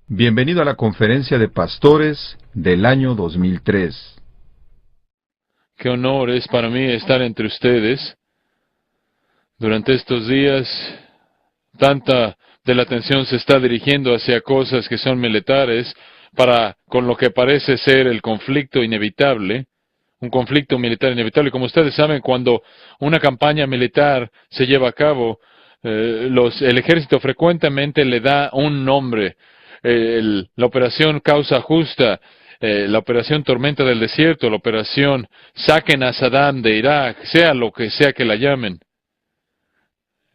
Bienvenido a la conferencia de pastores del año 2003. Qué honor es para mí estar entre ustedes. Durante estos días, tanta de la atención se está dirigiendo hacia cosas que son militares, con lo que parece ser el conflicto inevitable, un conflicto militar inevitable. Como ustedes saben, cuando una campaña militar se lleva a cabo, el ejército frecuentemente le da un nombre. La operación Causa Justa, la operación Tormenta del Desierto, la operación Saquen a Saddam de Irak, sea lo que sea que la llamen.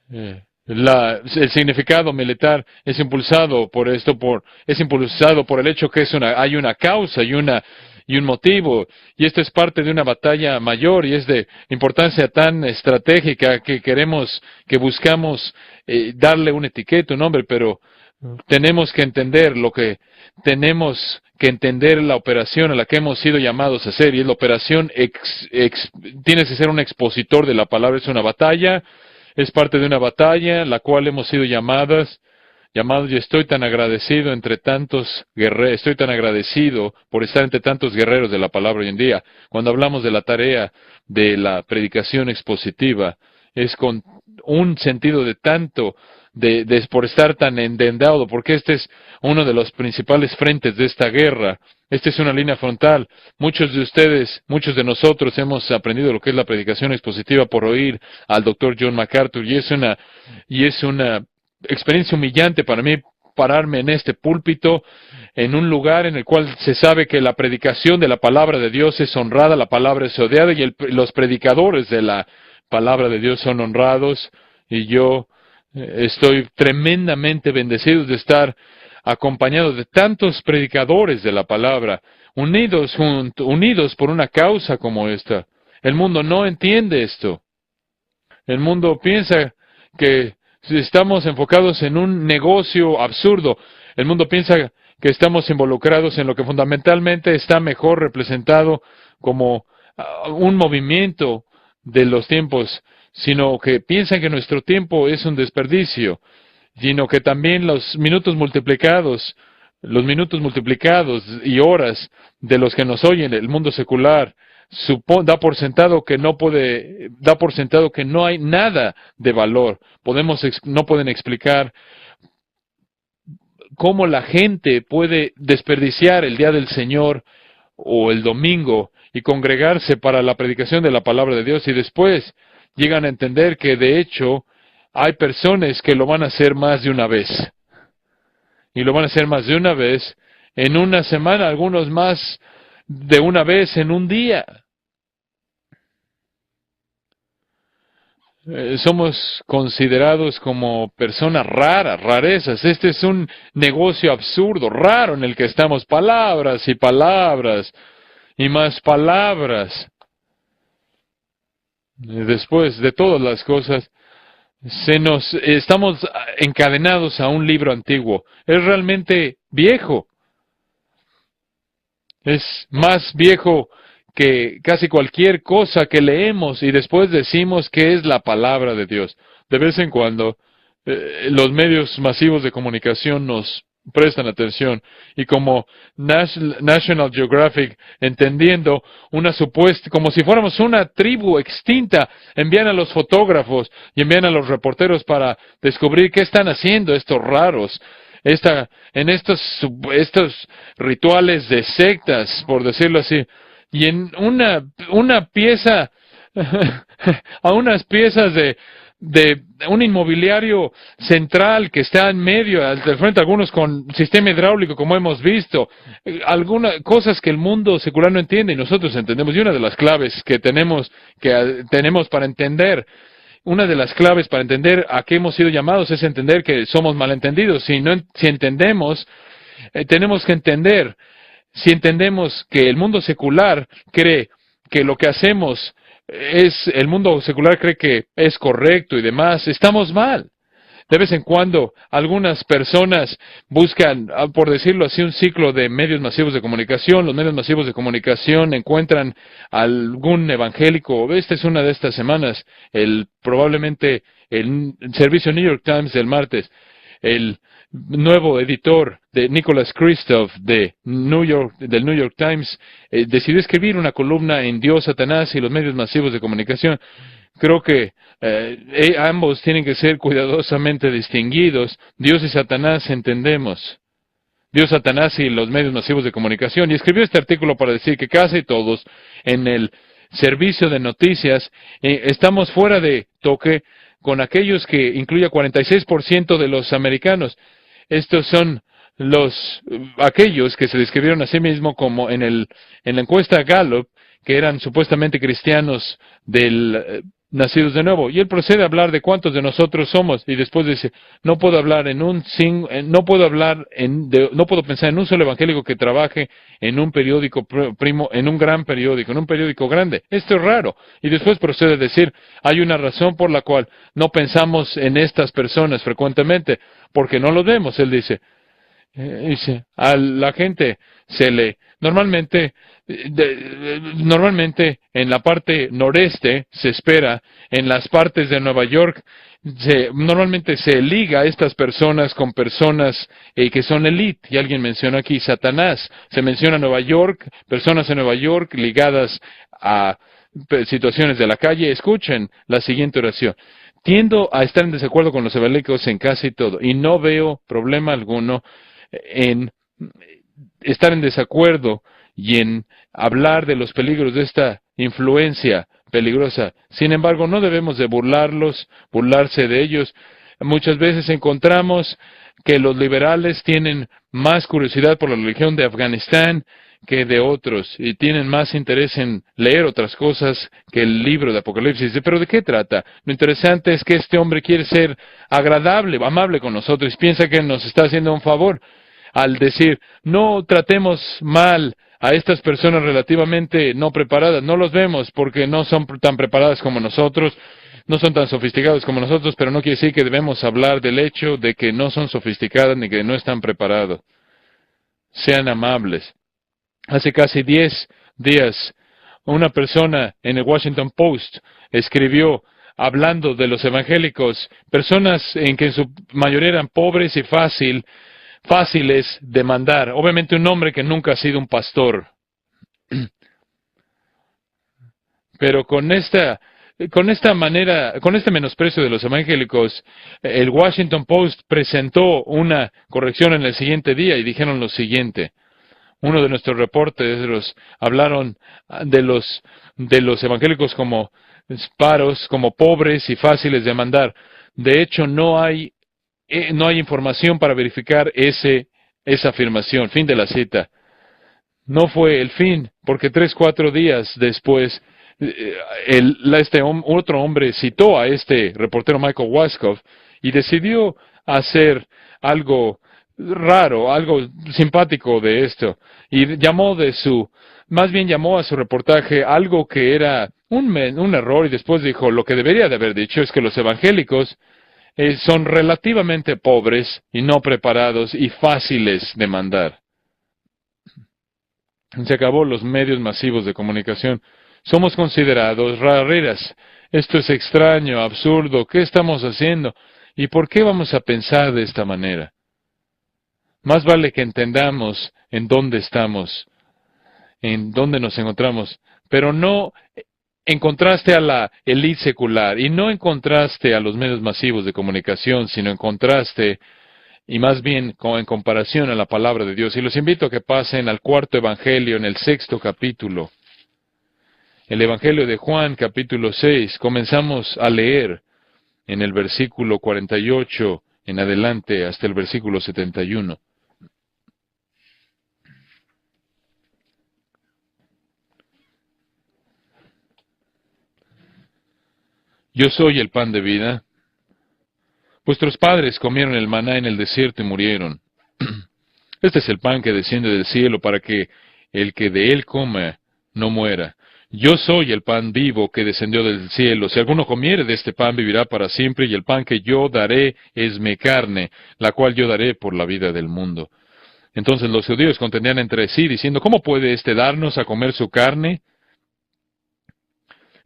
El significado militar es impulsado por esto, es impulsado por el hecho que hay una causa y un motivo, y esto es parte de una batalla mayor y es de importancia tan estratégica que buscamos darle una etiqueta, un nombre, pero tenemos que entender la operación a la que hemos sido llamados a hacer, y es la operación, tienes que ser un expositor de la palabra, es una batalla. Es parte de una batalla, la cual hemos sido llamados, y estoy tan agradecido estoy tan agradecido por estar entre tantos guerreros de la palabra hoy en día. Cuando hablamos de la tarea de la predicación expositiva, es con un sentido por estar tan endendado, porque este es uno de los principales frentes de esta guerra. Esta es una línea frontal. Muchos de nosotros hemos aprendido lo que es la predicación expositiva por oír al Dr. John MacArthur, y es una experiencia humillante para mí pararme en este púlpito, en un lugar en el cual se sabe que la predicación de la palabra de Dios es honrada, la palabra es odiada, y los predicadores de la palabra de Dios son honrados, y yo estoy tremendamente bendecido de estar acompañado de tantos predicadores de la palabra, unidos por una causa como esta. El mundo no entiende esto. El mundo piensa que estamos enfocados en un negocio absurdo. El mundo piensa que estamos involucrados en lo que fundamentalmente está mejor representado como un movimiento de los tiempos, sino que piensan que nuestro tiempo es un desperdicio, sino que también los minutos multiplicados y horas de los que nos oyen, el mundo secular, da por sentado que no hay nada de valor. No pueden explicar cómo la gente puede desperdiciar el día del Señor o el domingo y congregarse para la predicación de la palabra de Dios, y después llegan a entender que de hecho hay personas que lo van a hacer más de una vez. Y lo van a hacer más de una vez en una semana, algunos más de una vez en un día. Somos considerados como personas raras, rarezas. Este es un negocio absurdo, raro, en el que estamos palabras y palabras y más palabras. Después de todas las cosas, estamos encadenados a un libro antiguo. Es realmente viejo. Es más viejo que casi cualquier cosa que leemos, y después decimos que es la palabra de Dios. De vez en cuando, los medios masivos de comunicación nos prestan atención, y como National Geographic, entendiendo como si fuéramos una tribu extinta, envían a los fotógrafos y envían a los reporteros para descubrir qué están haciendo estos raros, en estos rituales de sectas, por decirlo así, y en una pieza, a unas piezas de un inmobiliario central que está en medio, al frente, algunos con sistema hidráulico, como hemos visto, algunas cosas que el mundo secular no entiende y nosotros entendemos. Y una de las claves que tenemos para entender, una de las claves para entender a qué hemos sido llamados, es entender que somos malentendidos. Si entendemos, tenemos que entender. Si entendemos que el mundo secular cree que lo que hacemos el mundo secular cree que es correcto y demás, estamos mal. De vez en cuando, algunas personas buscan, por decirlo así, un ciclo de medios masivos de comunicación. Los medios masivos de comunicación encuentran algún evangélico. Esta es una de estas semanas, probablemente el servicio New York Times del martes. El nuevo editor de Nicholas Kristof del New York Times, decidió escribir una columna en Dios, Satanás y los medios masivos de comunicación. Creo que ambos tienen que ser cuidadosamente distinguidos. Dios y Satanás entendemos. Dios, Satanás y los medios masivos de comunicación. Y escribió este artículo para decir que casi todos en el servicio de noticias estamos fuera de toque con aquellos que incluye 46% de los americanos. Estos son aquellos que se describieron a sí mismos como en la encuesta Gallup, que eran supuestamente cristianos nacidos de nuevo. Y él procede a hablar de cuántos de nosotros somos, y después dice, no puedo pensar en un solo evangélico que trabaje en un periódico en un gran periódico, en un periódico grande. Esto es raro. Y después procede a decir, hay una razón por la cual no pensamos en estas personas frecuentemente, porque no lo vemos. Él dice, a la gente normalmente en la parte noreste se espera, en las partes de Nueva York, normalmente se liga a estas personas con personas que son elite, y alguien menciona aquí Satanás, se menciona Nueva York, personas en Nueva York ligadas a situaciones de la calle. Escuchen la siguiente oración. Tiendo a estar en desacuerdo con los evangélicos en casi todo, y no veo problema alguno en estar en desacuerdo y en hablar de los peligros de esta influencia peligrosa. Sin embargo, no debemos de burlarse de ellos. Muchas veces encontramos que los liberales tienen más curiosidad por la religión de Afganistán que de otros, y tienen más interés en leer otras cosas que el libro de Apocalipsis. Pero ¿de qué trata? Lo interesante es que este hombre quiere ser agradable, amable con nosotros, y piensa que nos está haciendo un favor al decir, no tratemos mal a estas personas relativamente no preparadas. No los vemos porque no son tan preparadas como nosotros, no son tan sofisticados como nosotros, pero no quiere decir que debemos hablar del hecho de que no son sofisticadas ni que no están preparados. Sean amables. Hace casi 10 días, una persona en el Washington Post escribió, hablando de los evangélicos, personas en que en su mayoría eran pobres y fáciles de mandar. Obviamente un hombre que nunca ha sido un pastor. Pero con este menosprecio de los evangélicos, el Washington Post presentó una corrección en el siguiente día y dijeron lo siguiente. Uno de nuestros reporteros hablaron de los evangélicos como paros, como pobres y fáciles de mandar. De hecho, no hay información para verificar esa afirmación. Fin de la cita. No fue el fin, porque 4 días después, otro hombre citó a este reportero Michael Waskoff y decidió hacer algo raro, algo simpático de esto, y llamó a su reportaje algo que era un error, y después dijo, lo que debería de haber dicho es que los evangélicos son relativamente pobres y no preparados y fáciles de mandar. Se acabó los medios masivos de comunicación. Somos considerados rareras. Esto es extraño, absurdo. ¿Qué estamos haciendo? ¿Y por qué vamos a pensar de esta manera? Más vale que entendamos en dónde estamos, en dónde nos encontramos, pero no en contraste a la élite secular, y no en contraste a los medios masivos de comunicación, sino en contraste, y más bien en comparación a la palabra de Dios. Y los invito a que pasen al 4º Evangelio, en el 6º capítulo. El Evangelio de Juan, capítulo 6, comenzamos a leer en el versículo 48 en adelante hasta el versículo 71. Yo soy el pan de vida. Vuestros padres comieron el maná en el desierto y murieron. Este es el pan que desciende del cielo para que el que de él coma no muera. Yo soy el pan vivo que descendió del cielo. Si alguno comiere de este pan vivirá para siempre, y el pan que yo daré es mi carne, la cual yo daré por la vida del mundo. Entonces los judíos contendían entre sí, diciendo, ¿cómo puede éste darnos a comer su carne?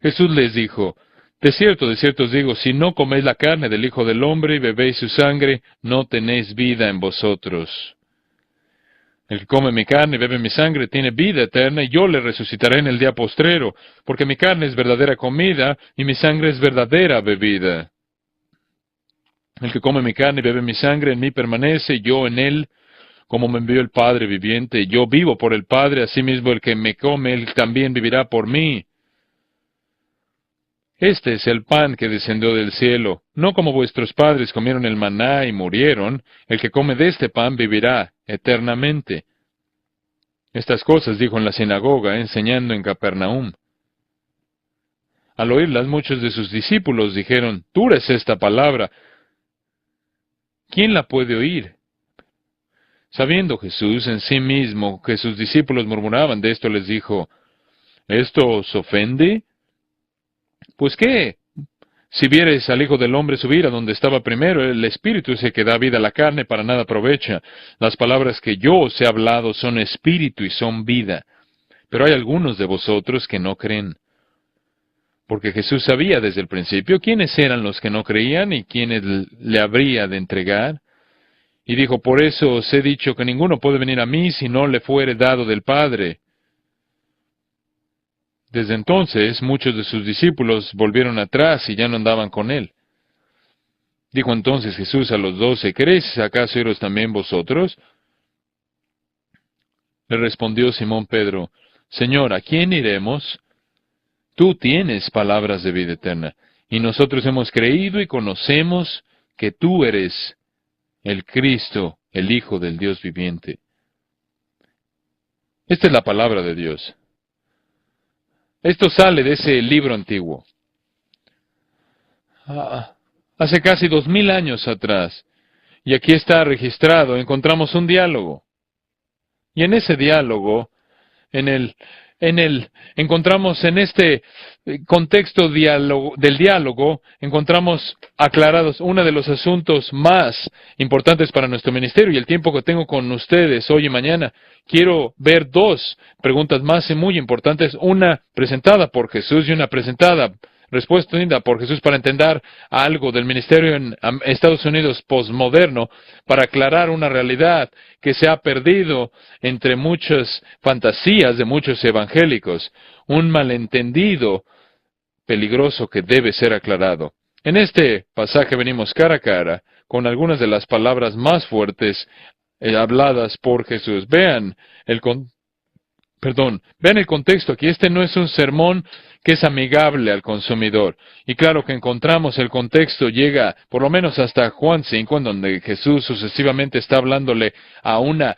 Jesús les dijo, de cierto os digo, si no coméis la carne del Hijo del Hombre y bebéis su sangre, no tenéis vida en vosotros. El que come mi carne y bebe mi sangre tiene vida eterna, y yo le resucitaré en el día postrero, porque mi carne es verdadera comida, y mi sangre es verdadera bebida. El que come mi carne y bebe mi sangre en mí permanece, y yo en él, como me envió el Padre viviente, y yo vivo por el Padre, asimismo el que me come, él también vivirá por mí. Este es el pan que descendió del cielo, no como vuestros padres comieron el maná y murieron, el que come de este pan vivirá eternamente. Estas cosas dijo en la sinagoga, enseñando en Capernaum. Al oírlas, muchos de sus discípulos dijeron, dura es esta palabra, ¿quién la puede oír? Sabiendo Jesús en sí mismo que sus discípulos murmuraban de esto, les dijo, ¿esto os ofende? Pues qué, si viereis al Hijo del Hombre subir a donde estaba primero, el Espíritu ese que da vida a la carne para nada aprovecha. Las palabras que yo os he hablado son espíritu y son vida. Pero hay algunos de vosotros que no creen. Porque Jesús sabía desde el principio quiénes eran los que no creían y quiénes le habría de entregar. Y dijo, por eso os he dicho que ninguno puede venir a mí si no le fuere dado del Padre. Desde entonces, muchos de sus discípulos volvieron atrás y ya no andaban con él. Dijo entonces Jesús a los 12, ¿queréis acaso iros también vosotros? Le respondió Simón Pedro, Señor, ¿a quién iremos? Tú tienes palabras de vida eterna, y nosotros hemos creído y conocemos que tú eres el Cristo, el Hijo del Dios viviente. Esta es la palabra de Dios. Esto sale de ese libro antiguo. Hace casi 2000 años atrás, y aquí está registrado, encontramos un diálogo. Y en ese diálogo, encontramos en este contexto del diálogo, encontramos aclarados uno de los asuntos más importantes para nuestro ministerio y el tiempo que tengo con ustedes hoy y mañana. Quiero ver dos preguntas más muy importantes, una presentada por Jesús y una respuesta por Jesús para entender algo del ministerio en Estados Unidos posmoderno, para aclarar una realidad que se ha perdido entre muchas fantasías de muchos evangélicos, un malentendido peligroso que debe ser aclarado. En este pasaje venimos cara a cara con algunas de las palabras más fuertes habladas por Jesús. Vean el contexto aquí. Este no es un sermón que es amigable al consumidor. Y claro que encontramos el contexto, llega por lo menos hasta Juan 5, en donde Jesús sucesivamente está hablándole a una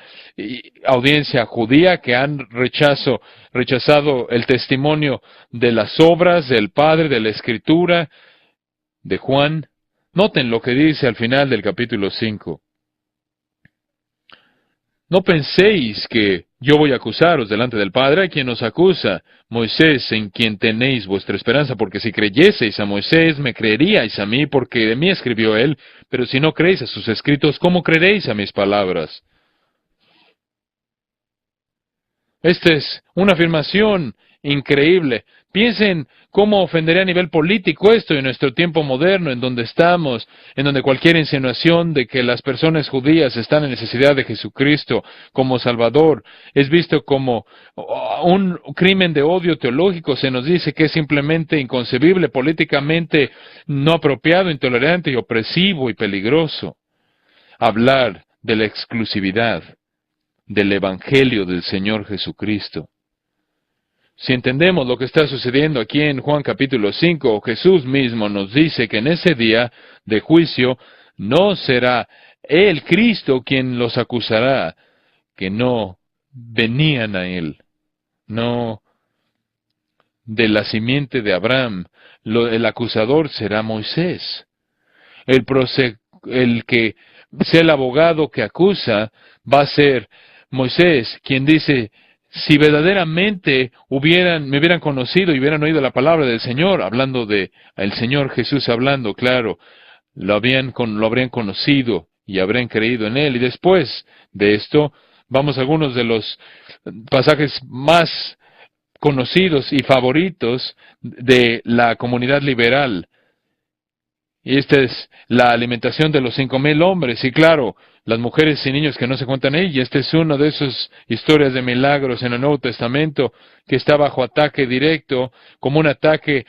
audiencia judía que han rechazado el testimonio de las obras del Padre, de la Escritura, de Juan. Noten lo que dice al final del capítulo 5. No penséis que yo voy a acusaros delante del Padre. A quien os acusa, Moisés, en quien tenéis vuestra esperanza, porque si creyeseis a Moisés, me creeríais a mí, porque de mí escribió él, pero si no creéis a sus escritos, ¿cómo creeréis a mis palabras? Esta es una afirmación increíble. Piensen cómo ofendería a nivel político esto en nuestro tiempo moderno, en donde estamos, en donde cualquier insinuación de que las personas judías están en necesidad de Jesucristo como Salvador es visto como un crimen de odio teológico. Se nos dice que es simplemente inconcebible, políticamente no apropiado, intolerante y opresivo y peligroso. Hablar de la exclusividad del Evangelio del Señor Jesucristo. Si entendemos lo que está sucediendo aquí en Juan capítulo 5, Jesús mismo nos dice que en ese día de juicio no será el Cristo quien los acusará, que no venían a Él, no de la simiente de Abraham. El acusador será Moisés. El que sea el abogado que acusa va a ser Moisés, quien dice, si verdaderamente me hubieran conocido y hubieran oído la palabra del Señor, hablando de el Señor Jesús hablando, claro, lo habrían conocido y habrían creído en Él. Y después de esto, vamos a algunos de los pasajes más conocidos y favoritos de la comunidad liberal. Y esta es la alimentación de los 5,000 hombres. Y claro, las mujeres y niños que no se cuentan ahí. Y este es uno de esas historias de milagros en el Nuevo Testamento que está bajo ataque directo, como un ataque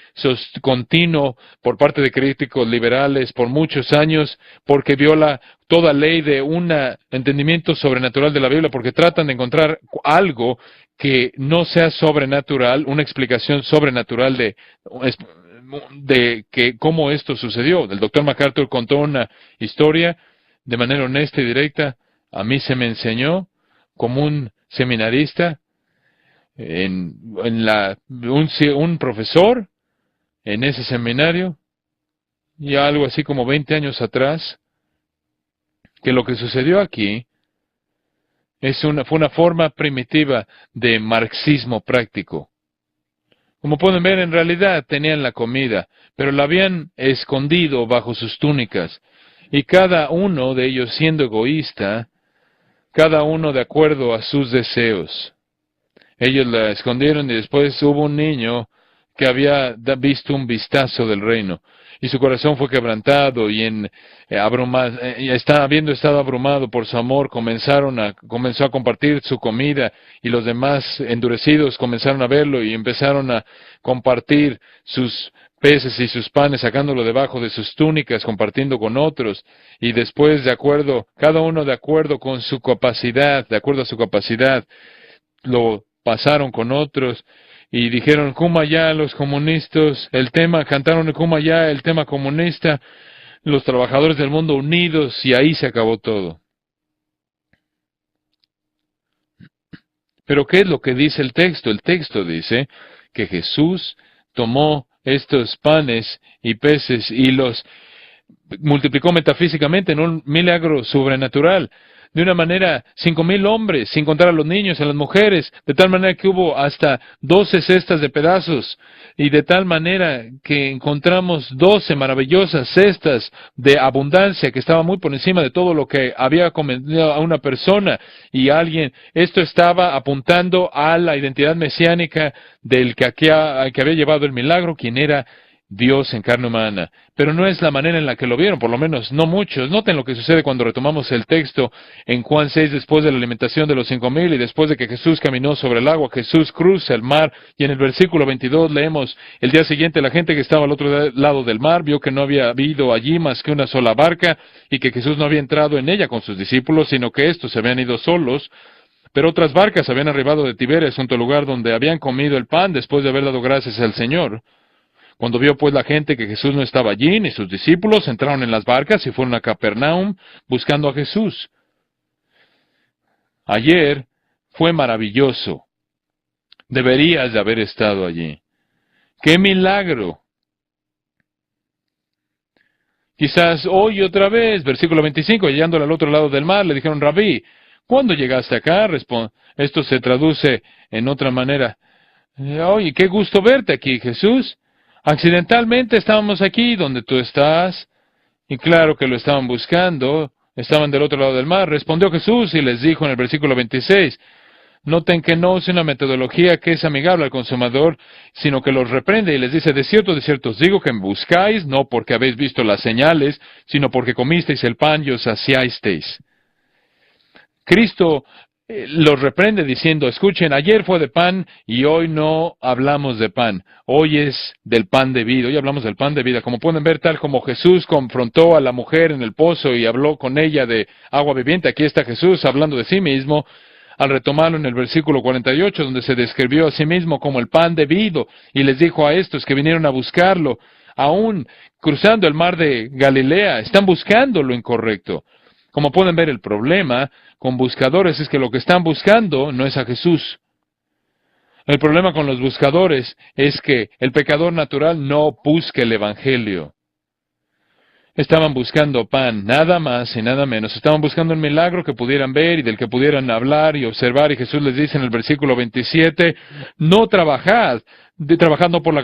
continuo por parte de críticos liberales por muchos años, porque viola toda ley de un entendimiento sobrenatural de la Biblia, porque tratan de encontrar algo que no sea sobrenatural, una explicación sobrenatural de que cómo esto sucedió. El doctor MacArthur contó una historia de manera honesta y directa. A mí se me enseñó como un seminarista, un profesor en ese seminario, y algo así como 20 años atrás, que lo que sucedió aquí fue una forma primitiva de marxismo práctico. Como pueden ver, en realidad tenían la comida, pero la habían escondido bajo sus túnicas, y cada uno de ellos siendo egoísta, cada uno de acuerdo a sus deseos. Ellos la escondieron y después hubo un niño que había visto un vistazo del reino, y su corazón fue quebrantado y habiendo estado abrumado por su amor, comenzó a compartir su comida, y los demás endurecidos comenzaron a verlo y empezaron a compartir sus peces y sus panes, sacándolo debajo de sus túnicas, compartiendo con otros, y después cada uno de acuerdo con su capacidad, de acuerdo a su capacidad, lo pasaron con otros, y dijeron Kumbaya los comunistas, cantaron Kumbaya el tema comunista, los trabajadores del mundo unidos, y ahí se acabó todo. Pero ¿qué es lo que dice el texto? El texto dice que Jesús tomó estos panes y peces y los multiplicó metafísicamente en un milagro sobrenatural, de una manera, 5,000 hombres, sin contar a los niños, a las mujeres, de tal manera que hubo hasta 12 cestas de pedazos, y de tal manera que encontramos 12 maravillosas cestas de abundancia que estaba muy por encima de todo lo que había comido a una persona, y esto estaba apuntando a la identidad mesiánica del que había llevado el milagro, quien era Dios en carne humana. Pero no es la manera en la que lo vieron, por lo menos no muchos. Noten lo que sucede cuando retomamos el texto en Juan 6, después de la alimentación de los 5,000 y después de que Jesús caminó sobre el agua. Jesús cruza el mar, y en el versículo 22 leemos: el día siguiente la gente que estaba al otro lado del mar vio que no había habido allí más que una sola barca, y que Jesús no había entrado en ella con sus discípulos, sino que estos se habían ido solos. Pero otras barcas habían arribado de Tiberias, junto al lugar donde habían comido el pan después de haber dado gracias al Señor. Cuando vio pues la gente que Jesús no estaba allí, ni sus discípulos, entraron en las barcas y fueron a Capernaum buscando a Jesús. Ayer fue maravilloso. Deberías de haber estado allí. ¡Qué milagro! Quizás hoy otra vez, versículo 25, llegando al otro lado del mar, le dijeron: Rabí, ¿cuándo llegaste acá? Esto se traduce en otra manera: oye, qué gusto verte aquí, Jesús. Accidentalmente estábamos aquí donde tú estás. Y claro que lo estaban buscando, estaban del otro lado del mar. Respondió Jesús y les dijo en el versículo 26, noten que no usa una metodología que es amigable al consumador, sino que los reprende y les dice: de cierto os digo que me buscáis, no porque habéis visto las señales, sino porque comisteis el pan y os saciasteis. Cristo los reprende diciendo: escuchen, ayer fue de pan y hoy no hablamos de pan, hoy es del pan de vida, hoy hablamos del pan de vida. Como pueden ver, tal como Jesús confrontó a la mujer en el pozo y habló con ella de agua viviente, aquí está Jesús hablando de sí mismo, al retomarlo en el versículo 48, donde se describió a sí mismo como el pan de vida, y les dijo a estos que vinieron a buscarlo, aún cruzando el mar de Galilea, están buscando lo incorrecto. Como pueden ver, el problema con buscadores es que lo que están buscando no es a Jesús. El problema con los buscadores es que el pecador natural no busca el Evangelio. Estaban buscando pan, nada más y nada menos. Estaban buscando un milagro que pudieran ver y del que pudieran hablar y observar. Y Jesús les dice en el versículo 27, no trabajad trabajando por la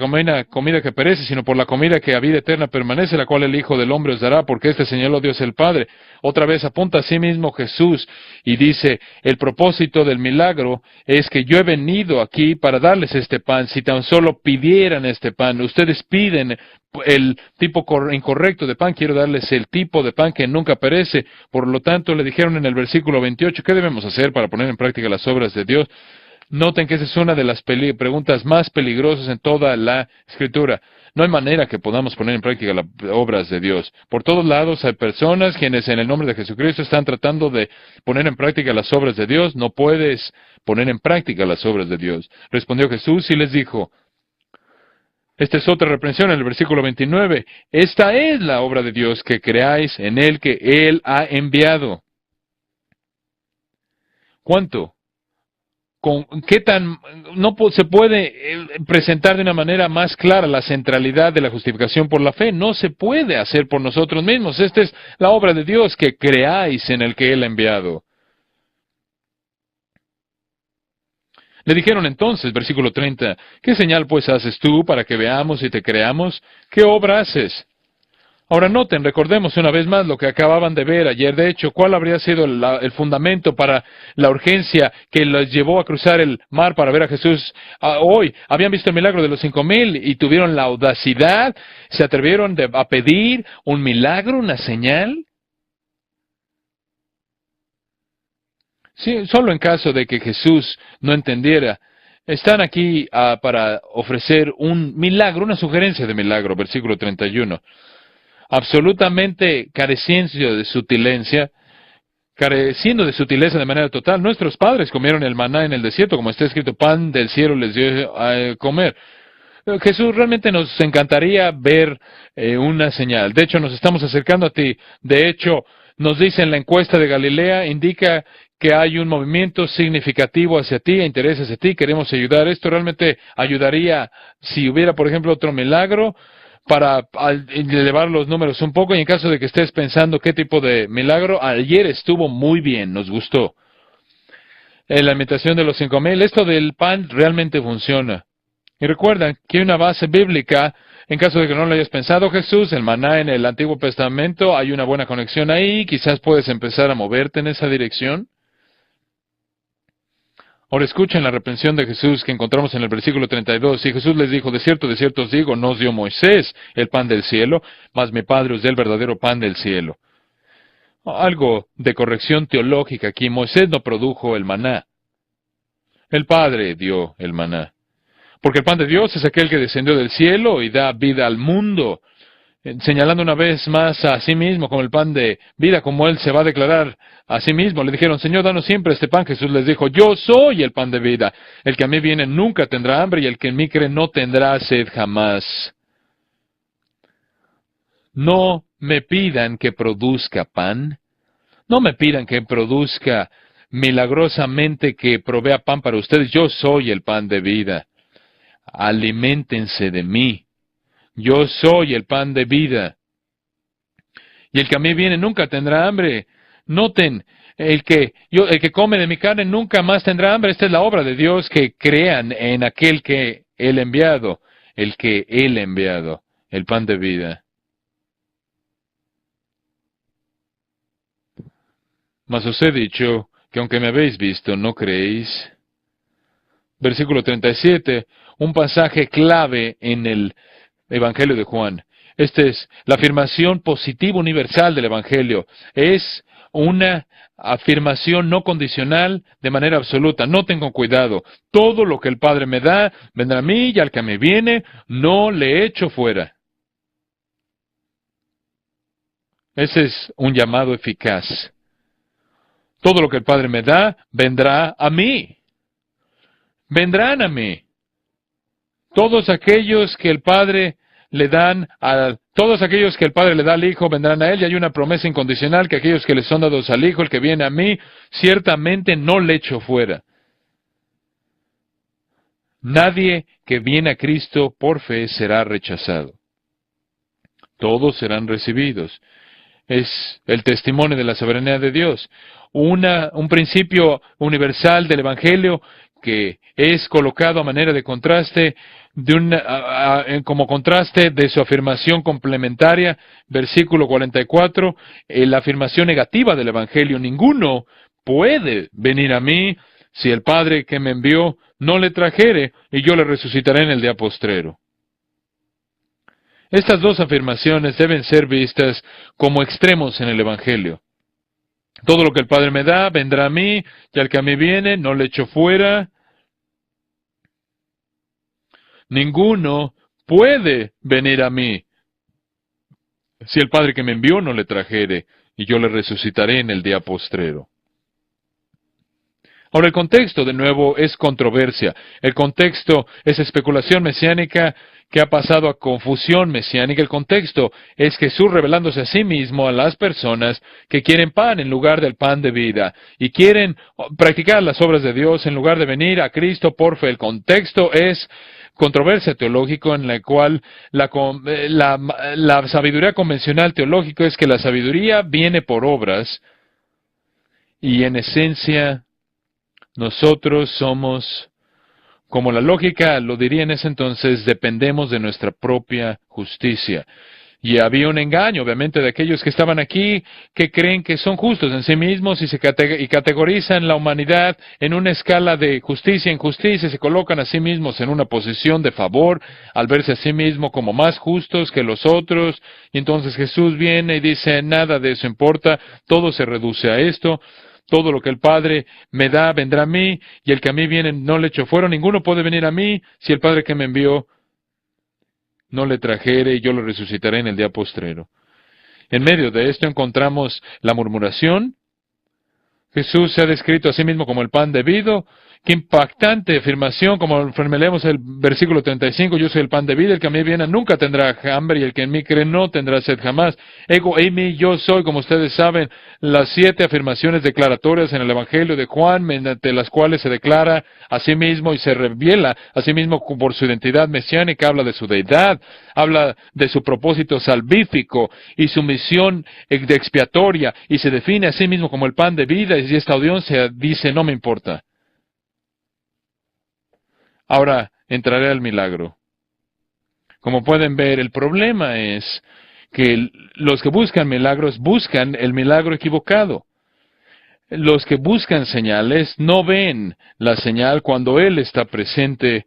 comida que perece, sino por la comida que a vida eterna permanece, la cual el Hijo del Hombre os dará, porque este señaló Dios el Padre. Otra vez apunta a sí mismo Jesús y dice, el propósito del milagro es que yo he venido aquí para darles este pan. Si tan solo pidieran este pan, ustedes piden el tipo incorrecto de pan, quiero darles el tipo de pan que nunca perece. Por lo tanto, le dijeron en el versículo 28, ¿qué debemos hacer para poner en práctica las obras de Dios? Noten que esa es una de las preguntas más peligrosas en toda la Escritura. No hay manera que podamos poner en práctica las obras de Dios. Por todos lados hay personas quienes en el nombre de Jesucristo están tratando de poner en práctica las obras de Dios. No puedes poner en práctica las obras de Dios. Respondió Jesús y les dijo, esta es otra reprensión en el versículo 29. Esta es la obra de Dios, que creáis en Él que Él ha enviado. ¿Cuánto? ¿Qué tan no se puede presentar de una manera más clara la centralidad de la justificación por la fe? No se puede hacer por nosotros mismos. Esta es la obra de Dios, que creáis en el que Él ha enviado. Le dijeron entonces, versículo 30, ¿qué señal pues haces tú para que veamos y te creamos? ¿Qué obra haces? Ahora noten, recordemos una vez más lo que acababan de ver ayer. De hecho, ¿cuál habría sido el fundamento para la urgencia que los llevó a cruzar el mar para ver a Jesús hoy? Habían visto el milagro de los 5,000 y tuvieron la audacidad, se atrevieron a pedir un milagro, una señal. Sí, solo en caso de que Jesús no entendiera. Están aquí para ofrecer un milagro, una sugerencia de milagro, versículo 31. Absolutamente careciendo de sutileza de manera total. Nuestros padres comieron el maná en el desierto, como está escrito, pan del cielo les dio a comer. Jesús, realmente nos encantaría ver una señal. De hecho, nos estamos acercando a ti. De hecho, nos dice en la encuesta de Galilea, indica que hay un movimiento significativo hacia ti, interés hacia ti, queremos ayudar. Esto realmente ayudaría si hubiera, por ejemplo, otro milagro para elevar los números un poco, y en caso de que estés pensando qué tipo de milagro, ayer estuvo muy bien, nos gustó. En la alimentación de los 5,000, esto del pan realmente funciona. Y recuerda que hay una base bíblica, en caso de que no lo hayas pensado, Jesús, el maná en el Antiguo Testamento, hay una buena conexión ahí, quizás puedes empezar a moverte en esa dirección. Ahora escuchen la reprensión de Jesús que encontramos en el versículo 32. Y Jesús les dijo, de cierto os digo, no os dio Moisés el pan del cielo, mas mi Padre os da el verdadero pan del cielo. Algo de corrección teológica aquí. Moisés no produjo el maná. El Padre dio el maná. Porque el pan de Dios es aquel que descendió del cielo y da vida al mundo, señalando una vez más a sí mismo como el pan de vida, como Él se va a declarar a sí mismo. Le dijeron, Señor, danos siempre este pan. Jesús les dijo, yo soy el pan de vida. El que a mí viene nunca tendrá hambre, y el que en mí cree no tendrá sed jamás. No me pidan que produzca pan. No me pidan que produzca milagrosamente, que provea pan para ustedes. Yo soy el pan de vida. Aliméntense de mí. Yo soy el pan de vida. Y el que a mí viene nunca tendrá hambre. Noten, el que come de mi carne nunca más tendrá hambre. Esta es la obra de Dios, que crean en aquel que Él ha enviado. El que Él ha enviado. El pan de vida. Mas os he dicho que aunque me habéis visto, no creéis. Versículo 37, un pasaje clave en el Evangelio de Juan. Esta es la afirmación positiva universal del Evangelio. Es una afirmación no condicional de manera absoluta. Noten con cuidado. Todo lo que el Padre me da, vendrá a mí, y al que me viene, no le echo fuera. Ese es un llamado eficaz. Todo lo que el Padre me da, vendrá a mí. Vendrán a mí. Todos aquellos que el Padre le dan todos aquellos que el Padre le da al Hijo vendrán a Él, y hay una promesa incondicional que aquellos que le son dados al Hijo, el que viene a mí, ciertamente no le echo fuera. Nadie que viene a Cristo por fe será rechazado. Todos serán recibidos. Es el testimonio de la soberanía de Dios. Un principio universal del Evangelio que es colocado a manera de contraste como contraste de su afirmación complementaria, versículo 44, la afirmación negativa del Evangelio: ninguno puede venir a mí si el Padre que me envió no le trajere, y yo le resucitaré en el día postrero. Estas dos afirmaciones deben ser vistas como extremos en el Evangelio. Todo lo que el Padre me da vendrá a mí, y al que a mí viene no le echo fuera. Ninguno puede venir a mí si el Padre que me envió no le trajere, y yo le resucitaré en el día postrero. Ahora, el contexto, de nuevo, es controversia. El contexto es especulación mesiánica que ha pasado a confusión mesiánica. El contexto es Jesús revelándose a sí mismo a las personas que quieren pan en lugar del pan de vida y quieren practicar las obras de Dios en lugar de venir a Cristo por fe. El contexto es controversia teológica en la cual la sabiduría convencional teológica es que la sabiduría viene por obras y en esencia nosotros somos, como la lógica lo diría en ese entonces, dependemos de nuestra propia justicia. Y había un engaño, obviamente, de aquellos que estaban aquí, que creen que son justos en sí mismos y categorizan la humanidad en una escala de justicia e injusticia, se colocan a sí mismos en una posición de favor, al verse a sí mismos como más justos que los otros. Y entonces Jesús viene y dice: nada de eso importa, todo se reduce a esto. Todo lo que el Padre me da vendrá a mí, y el que a mí viene no le echo fuera. Ninguno puede venir a mí si el Padre que me envió no le trajere, y yo lo resucitaré en el día postrero. En medio de esto encontramos la murmuración. Jesús se ha descrito a sí mismo como el pan debido. Qué impactante afirmación, como leemos el versículo 35, yo soy el pan de vida, el que a mí viene nunca tendrá hambre, y el que en mí cree no tendrá sed jamás. Ego eimi, yo soy, como ustedes saben, las 7 afirmaciones declaratorias en el Evangelio de Juan, mediante las cuales se declara a sí mismo y se revela a sí mismo por su identidad mesiánica, habla de su deidad, habla de su propósito salvífico y su misión de expiatoria, y se define a sí mismo como el pan de vida, y esta audiencia dice: no me importa. Ahora entraré al milagro. Como pueden ver, el problema es que los que buscan milagros buscan el milagro equivocado. Los que buscan señales no ven la señal cuando Él está presente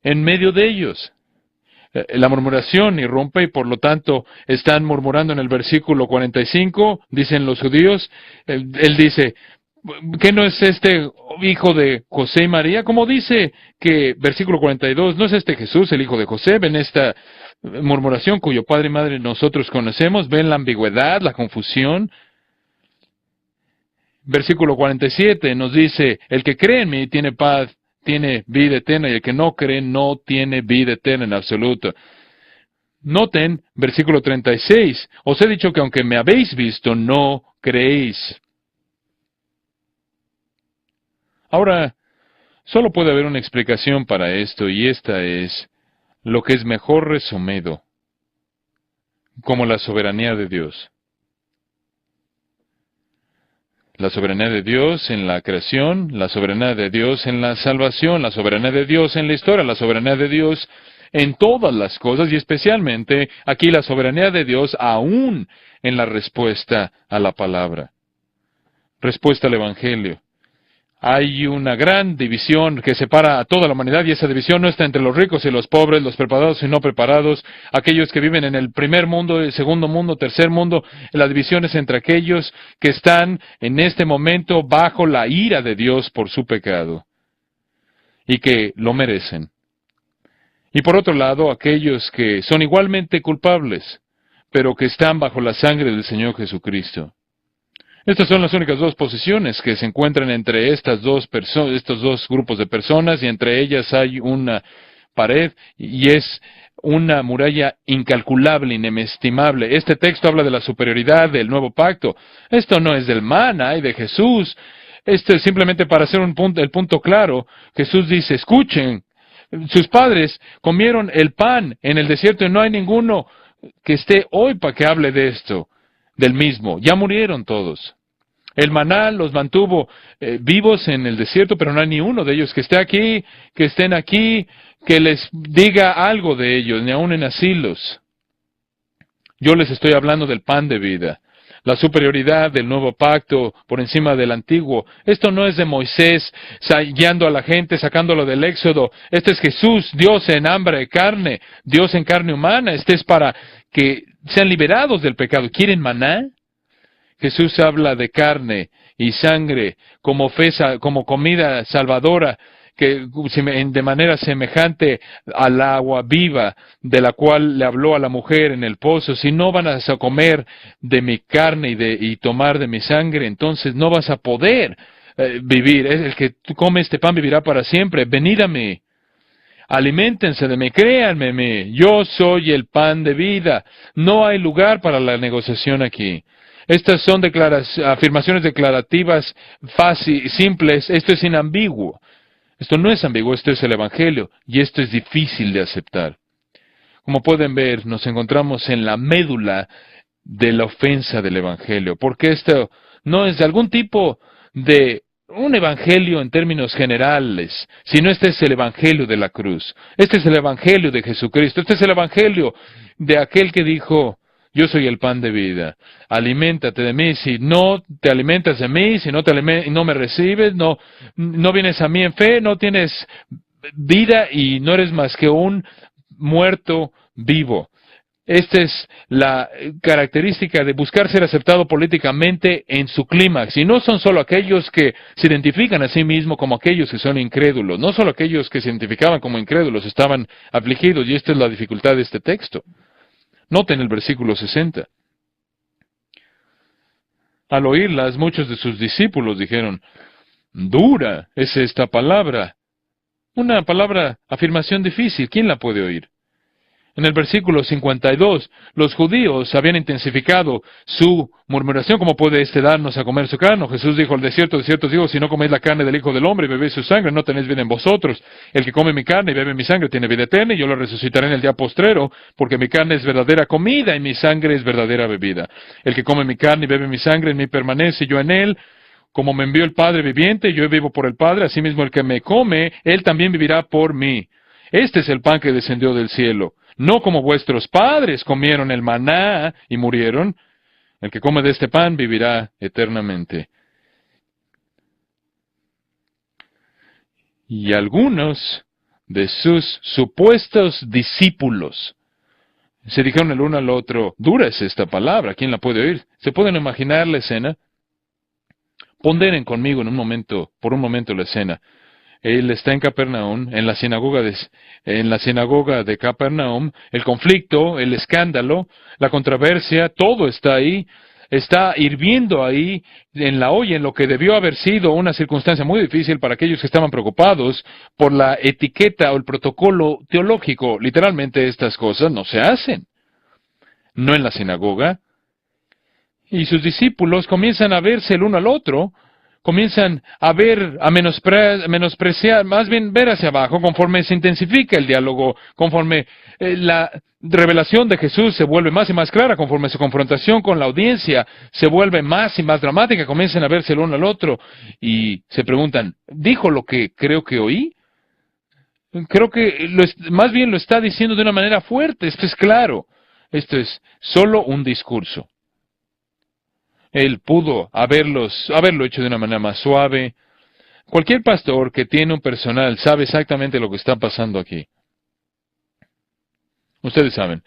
en medio de ellos. La murmuración irrumpe y por lo tanto están murmurando en el versículo 45, dicen los judíos. Él dice: ¿qué no es este hijo de José y María? Como dice que, versículo 42, ¿no es este Jesús, el hijo de José? Ven esta murmuración cuyo padre y madre nosotros conocemos, ven la ambigüedad, la confusión. Versículo 47 nos dice: el que cree en mí tiene paz, tiene vida eterna, y el que no cree no tiene vida eterna en absoluto. Noten, versículo 36, os he dicho que aunque me habéis visto, no creéis. Ahora, solo puede haber una explicación para esto, y esta es lo que es mejor resumido como la soberanía de Dios. La soberanía de Dios en la creación, la soberanía de Dios en la salvación, la soberanía de Dios en la historia, la soberanía de Dios en todas las cosas, y especialmente aquí la soberanía de Dios aún en la respuesta a la palabra, respuesta al Evangelio. Hay una gran división que separa a toda la humanidad, y esa división no está entre los ricos y los pobres, los preparados y no preparados, aquellos que viven en el primer mundo, el segundo mundo, tercer mundo. La división es entre aquellos que están en este momento bajo la ira de Dios por su pecado y que lo merecen. Y por otro lado, aquellos que son igualmente culpables, pero que están bajo la sangre del Señor Jesucristo. Estas son las únicas dos posiciones que se encuentran entre estos dos grupos de personas, y entre ellas hay una pared, y es una muralla incalculable, inestimable. Este texto habla de la superioridad del nuevo pacto. Esto no es del maná y de Jesús. Esto es simplemente para hacer el punto claro. Jesús dice: escuchen, sus padres comieron el pan en el desierto y no hay ninguno que esté hoy para que hable de esto. Del mismo, ya murieron todos. El maná los mantuvo vivos en el desierto, pero no hay ni uno de ellos que esté aquí, que estén aquí, que les diga algo de ellos, ni aun en asilos. Yo les estoy hablando del pan de vida, la superioridad del nuevo pacto por encima del antiguo. Esto no es de Moisés guiando a la gente, sacándolo del Éxodo. Este es Jesús, Dios en hambre de carne, Dios en carne humana. Este es para que sean liberados del pecado. ¿Quieren maná? Jesús habla de carne y sangre como como comida salvadora, que de manera semejante al agua viva de la cual le habló a la mujer en el pozo. Si no van a comer de mi carne y tomar de mi sangre, entonces no vas a poder vivir. El que come este pan vivirá para siempre. Venid a mí. Aliméntense de mí, créanme a mí, yo soy el pan de vida. No hay lugar para la negociación aquí. Estas son afirmaciones declarativas simples. Esto es inambiguo. Esto no es ambiguo, esto es el Evangelio, y esto es difícil de aceptar. Como pueden ver, nos encontramos en la médula de la ofensa del Evangelio, porque esto no es de algún tipo de un Evangelio en términos generales, sino este es el Evangelio de la cruz. Este es el Evangelio de Jesucristo. Este es el Evangelio de aquel que dijo: yo soy el pan de vida. Aliméntate de mí. Si no te alimentas de mí, si no no me recibes, no vienes a mí en fe, no tienes vida y no eres más que un muerto vivo. Esta es la característica de buscar ser aceptado políticamente en su clímax. Y no son solo aquellos que se identifican a sí mismos como aquellos que son incrédulos. No solo aquellos que se identificaban como incrédulos estaban afligidos. Y esta es la dificultad de este texto. Noten el versículo 60. Al oírlas, muchos de sus discípulos dijeron: dura es esta palabra. Una palabra, afirmación difícil. ¿Quién la puede oír? En el versículo 52, los judíos habían intensificado su murmuración: ¿cómo puede darnos a comer su carne? Jesús dijo: de cierto os digo, si no coméis la carne del Hijo del Hombre y bebéis su sangre, no tenéis vida en vosotros. El que come mi carne y bebe mi sangre tiene vida eterna, y yo lo resucitaré en el día postrero, porque mi carne es verdadera comida y mi sangre es verdadera bebida. El que come mi carne y bebe mi sangre en mí permanece, y yo en él. Como me envió el Padre viviente, yo vivo por el Padre, asimismo el que me come, él también vivirá por mí. Este es el pan que descendió del cielo. No como vuestros padres comieron el maná y murieron. El que come de este pan vivirá eternamente. Y algunos de sus supuestos discípulos se dijeron el uno al otro: dura es esta palabra, ¿quién la puede oír? ¿Se pueden imaginar la escena? Ponderen conmigo por un momento la escena. Él está en Capernaum, en la sinagoga de Capernaum. El conflicto, el escándalo, la controversia, todo está ahí. Está hirviendo ahí en la olla, en lo que debió haber sido una circunstancia muy difícil para aquellos que estaban preocupados por la etiqueta o el protocolo teológico. Literalmente estas cosas no se hacen. No en la sinagoga. Y sus discípulos comienzan a verse el uno al otro, comienzan a menospreciar, más bien ver hacia abajo, conforme se intensifica el diálogo, conforme la revelación de Jesús se vuelve más y más clara, conforme su confrontación con la audiencia se vuelve más y más dramática, comienzan a verse el uno al otro y se preguntan: ¿dijo lo que creo que oí? Creo que más bien lo está diciendo de una manera fuerte. Esto es claro. Esto es solo un discurso. Él pudo haberlo hecho de una manera más suave. Cualquier pastor que tiene un personal sabe exactamente lo que está pasando aquí. Ustedes saben,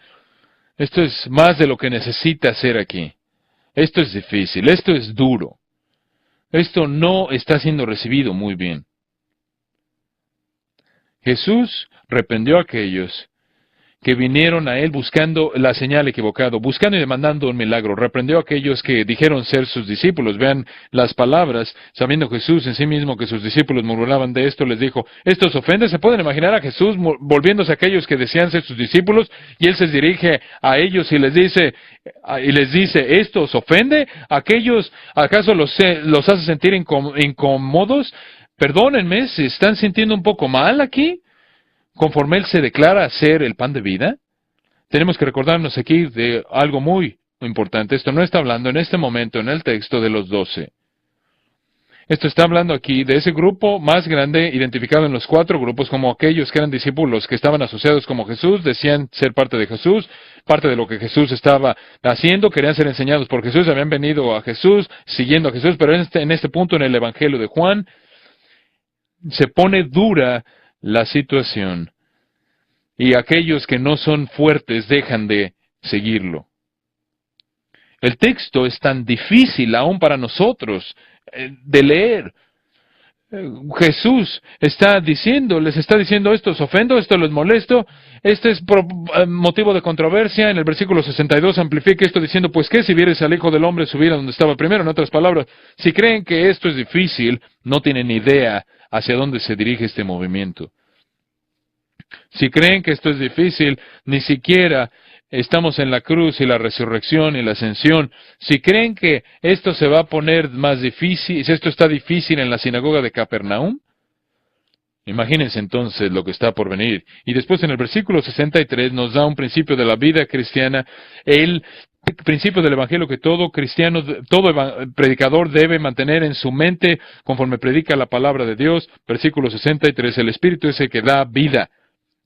esto es más de lo que necesita hacer aquí. Esto es difícil, esto es duro. Esto no está siendo recibido muy bien. Jesús reprendió a aquellos que vinieron a él buscando la señal equivocada, buscando y demandando un milagro. Reprendió a aquellos que dijeron ser sus discípulos. Vean las palabras, sabiendo Jesús en sí mismo que sus discípulos murmuraban de esto, les dijo: ¿esto os ofende? ¿Se pueden imaginar a Jesús volviéndose a aquellos que decían ser sus discípulos? Y él se dirige a ellos y les dice, ¿esto os ofende? ¿Aquellos acaso los hace sentir incómodos? Perdónenme, ¿se están sintiendo un poco mal aquí? Conforme Él se declara ser el pan de vida, tenemos que recordarnos aquí de algo muy importante. Esto no está hablando en este momento en el texto de los 12. Esto está hablando aquí de ese grupo más grande, identificado en los 4 grupos como aquellos que eran discípulos que estaban asociados como Jesús, decían ser parte de Jesús, parte de lo que Jesús estaba haciendo, querían ser enseñados por Jesús, habían venido a Jesús, siguiendo a Jesús, pero en este punto en el Evangelio de Juan, se pone dura la situación y aquellos que no son fuertes dejan de seguirlo. El texto es tan difícil aún para nosotros de leer. Jesús les está diciendo esto os ofendo, esto les molesto, este es motivo de controversia. En el versículo 62 amplifica esto diciendo, pues qué si vieres al Hijo del Hombre subir a donde estaba primero. En otras palabras, si creen que esto es difícil, no tienen idea hacia dónde se dirige este movimiento. Si creen que esto es difícil, ni siquiera estamos en la cruz y la resurrección y la ascensión. Si creen que esto se va a poner más difícil, si esto está difícil en la sinagoga de Capernaum, imagínense entonces lo que está por venir. Y después en el versículo 63 nos da un principio de la vida cristiana, el principio del Evangelio que todo cristiano, todo predicador debe mantener en su mente conforme predica la palabra de Dios. Versículo 63, el Espíritu es el que da vida.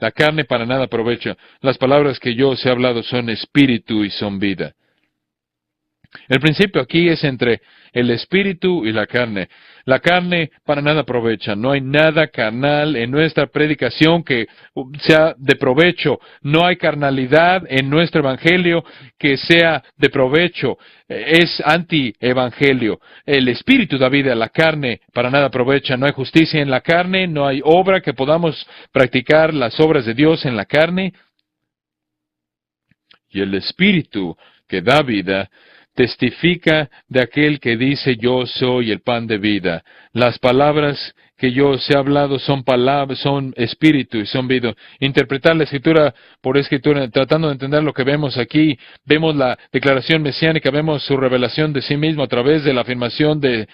La carne para nada aprovecha. Las palabras que yo os he hablado son espíritu y son vida. El principio aquí es entre el espíritu y la carne. La carne para nada aprovecha. No hay nada carnal en nuestra predicación que sea de provecho. No hay carnalidad en nuestro evangelio que sea de provecho. Es anti-evangelio. El espíritu da vida, la carne para nada aprovecha. No hay justicia en la carne, no hay obra que podamos practicar las obras de Dios en la carne. Y el espíritu que da vida testifica de aquel que dice yo soy el pan de vida. Las palabras que yo os he hablado son palabras, son espíritu y son vida. Interpretar la escritura por escritura, tratando de entender lo que vemos aquí, vemos la declaración mesiánica, vemos su revelación de sí mismo a través de la afirmación de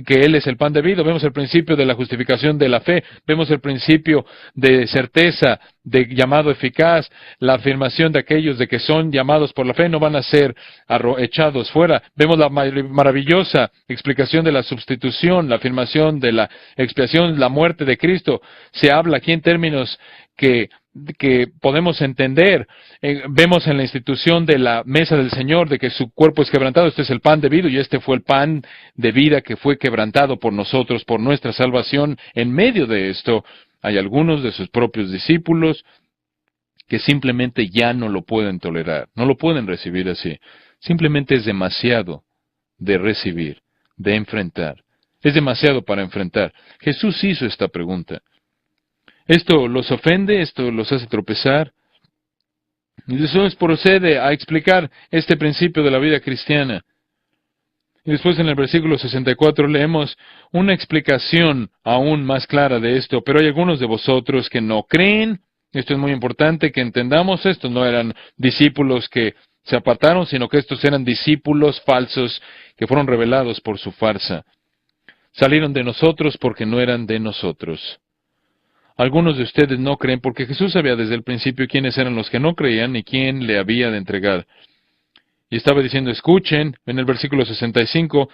que Él es el pan de vida, vemos el principio de la justificación de la fe, vemos el principio de certeza, de llamado eficaz, la afirmación de aquellos de que son llamados por la fe no van a ser echados fuera. Vemos la maravillosa explicación de la sustitución, la afirmación de la expiación, la muerte de Cristo. Se habla aquí en términos que podemos entender. Vemos en la institución de la mesa del Señor de que su cuerpo es quebrantado. Este es el pan de vida y este fue el pan de vida que fue quebrantado por nosotros, por nuestra salvación. En medio de esto hay algunos de sus propios discípulos que simplemente ya no lo pueden tolerar, no lo pueden recibir así. Simplemente es demasiado de recibir, de enfrentar. Es demasiado para enfrentar. Jesús hizo esta pregunta. ¿Esto los ofende? ¿Esto los hace tropezar? Y después procede a explicar este principio de la vida cristiana. Y después en el versículo 64 leemos una explicación aún más clara de esto. Pero hay algunos de vosotros que no creen. Esto es muy importante que entendamos. Estos no eran discípulos que se apartaron, sino que estos eran discípulos falsos que fueron revelados por su farsa. Salieron de nosotros porque no eran de nosotros. Algunos de ustedes no creen porque Jesús sabía desde el principio quiénes eran los que no creían y quién le había de entregar. Y estaba diciendo, escuchen, en el versículo 65,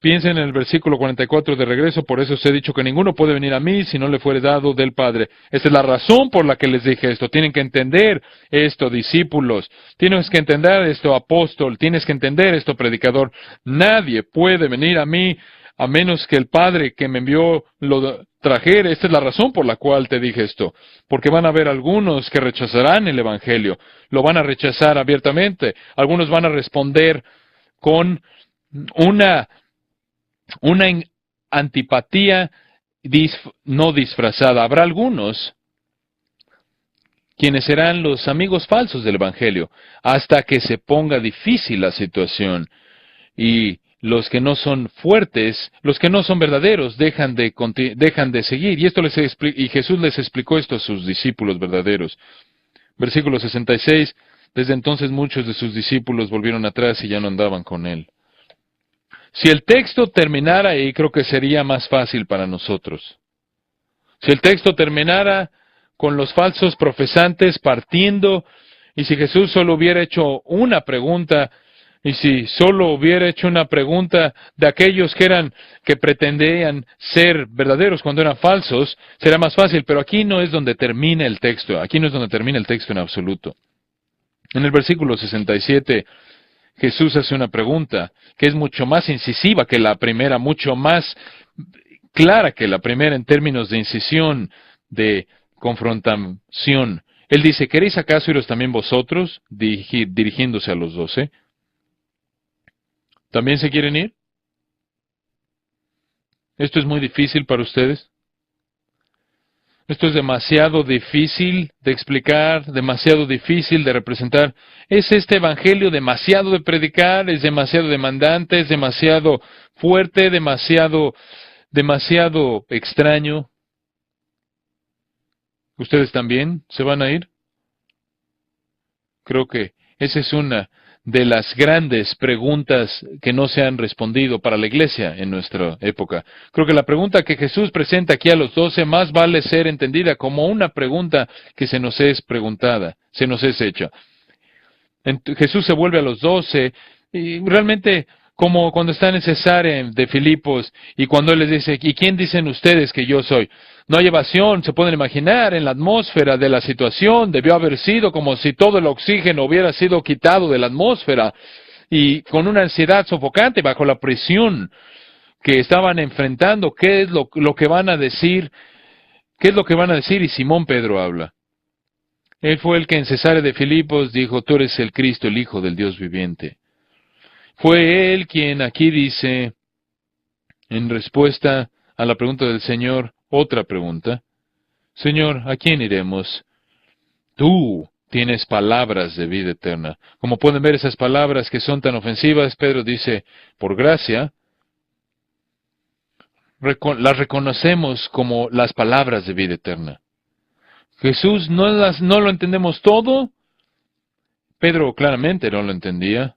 piensen en el versículo 44 de regreso, por eso os he dicho que ninguno puede venir a mí si no le fuere dado del Padre. Esta es la razón por la que les dije esto. Tienen que entender esto, discípulos. Tienes que entender esto, apóstol. Tienes que entender esto, predicador. Nadie puede venir a mí a menos que el Padre que me envió lo trajera. Esta es la razón por la cual te dije esto. Porque van a haber algunos que rechazarán el Evangelio. Lo van a rechazar abiertamente. Algunos van a responder con una antipatía no disfrazada. Habrá algunos quienes serán los amigos falsos del Evangelio hasta que se ponga difícil la situación y los que no son fuertes, los que no son verdaderos, dejan de seguir. Y Jesús les explicó esto a sus discípulos verdaderos. Versículo 66, desde entonces muchos de sus discípulos volvieron atrás y ya no andaban con él. Si el texto terminara ahí, creo que sería más fácil para nosotros. Si el texto terminara con los falsos profesantes partiendo, y si Jesús solo hubiera hecho una pregunta, Y si solo hubiera hecho una pregunta de aquellos que pretendían ser verdaderos cuando eran falsos, será más fácil, pero aquí no es donde termina el texto, aquí no es donde termina el texto en absoluto. En el versículo 67, Jesús hace una pregunta que es mucho más incisiva que la primera, mucho más clara que la primera en términos de incisión, de confrontación. Él dice, ¿queréis acaso iros también vosotros? Dirigiéndose a los 12. ¿También se quieren ir? ¿Esto es muy difícil para ustedes? Esto es demasiado difícil de explicar, demasiado difícil de representar. ¿Es este evangelio demasiado de predicar? ¿Es demasiado demandante? ¿Es demasiado fuerte? ¿Demasiado extraño? ¿Ustedes también se van a ir? Creo que esa es una de las grandes preguntas que no se han respondido para la iglesia en nuestra época. Creo que la pregunta que Jesús presenta aquí a los 12 más vale ser entendida como una pregunta que se nos es preguntada, se nos es hecha. Jesús se vuelve a los 12 y realmente como cuando están en Cesarea de Filipos y cuando Él les dice, ¿y quién dicen ustedes que yo soy? No hay evasión, se pueden imaginar en la atmósfera de la situación, debió haber sido como si todo el oxígeno hubiera sido quitado de la atmósfera y con una ansiedad sofocante bajo la presión que estaban enfrentando, ¿qué es lo que van a decir? ¿Qué es lo que van a decir? Y Simón Pedro habla. Él fue el que en Cesarea de Filipos dijo, tú eres el Cristo, el Hijo del Dios viviente. Fue él quien aquí dice, en respuesta a la pregunta del Señor, otra pregunta. Señor, ¿a quién iremos? Tú tienes palabras de vida eterna. Como pueden ver esas palabras que son tan ofensivas, Pedro dice, por gracia, las reconocemos como las palabras de vida eterna. Jesús no lo entendemos todo. Pedro claramente no lo entendía.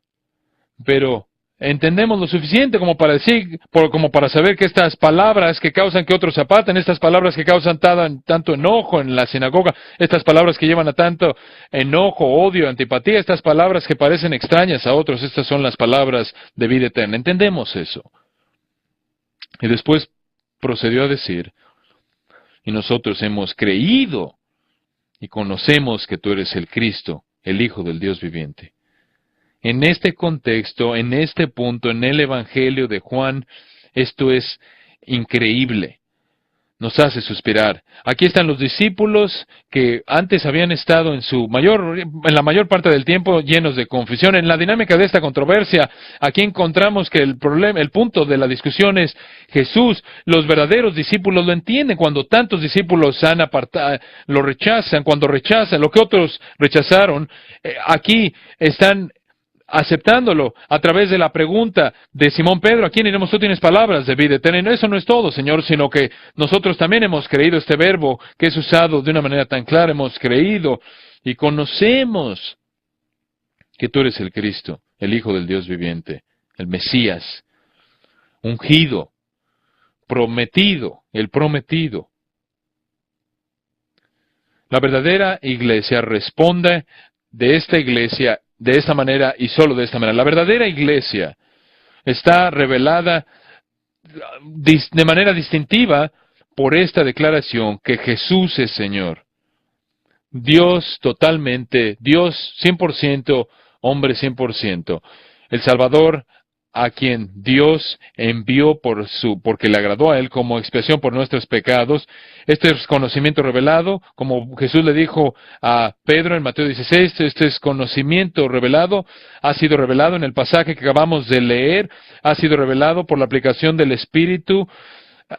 Pero entendemos lo suficiente como para decir, como para saber que estas palabras que causan que otros se aparten, estas palabras que causan tanto enojo en la sinagoga, estas palabras que llevan a tanto enojo, odio, antipatía, estas palabras que parecen extrañas a otros, estas son las palabras de vida eterna. Entendemos eso. Y después procedió a decir, y nosotros hemos creído y conocemos que tú eres el Cristo, el Hijo del Dios viviente. En este contexto, en este punto, en el Evangelio de Juan, esto es increíble. Nos hace suspirar. Aquí están los discípulos que antes habían estado en la mayor parte del tiempo llenos de confusión. En la dinámica de esta controversia, aquí encontramos que el punto de la discusión es Jesús. Los verdaderos discípulos lo entienden cuando tantos discípulos lo rechazan, cuando rechazan lo que otros rechazaron. Aquí están aceptándolo a través de la pregunta de Simón Pedro, ¿a quién iremos? Tú tienes palabras de vida eterna. Eso no es todo, Señor, sino que nosotros también hemos creído este verbo que es usado de una manera tan clara, hemos creído y conocemos que tú eres el Cristo, el Hijo del Dios viviente, el Mesías, ungido, prometido, el prometido. La verdadera iglesia responde de esta manera y solo de esta manera. La verdadera iglesia está revelada de manera distintiva por esta declaración que Jesús es Señor. Dios totalmente, Dios 100%, hombre 100%. El Salvador a quien Dios envió porque le agradó a Él como expiación por nuestros pecados. Este es conocimiento revelado, como Jesús le dijo a Pedro en Mateo 16, este es conocimiento revelado, ha sido revelado en el pasaje que acabamos de leer, ha sido revelado por la aplicación del Espíritu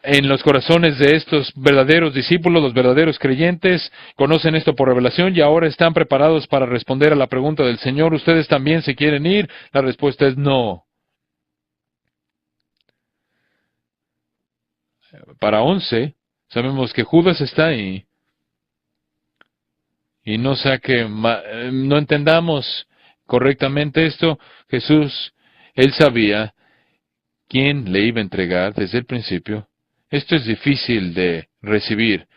en los corazones de estos verdaderos discípulos, los verdaderos creyentes, conocen esto por revelación y ahora están preparados para responder a la pregunta del Señor, ¿ustedes también se quieren ir? La respuesta es no. Para 11, sabemos que Judas está ahí. Y no no entendamos correctamente esto. Jesús, Él sabía quién le iba a entregar desde el principio. Esto es difícil de recibir.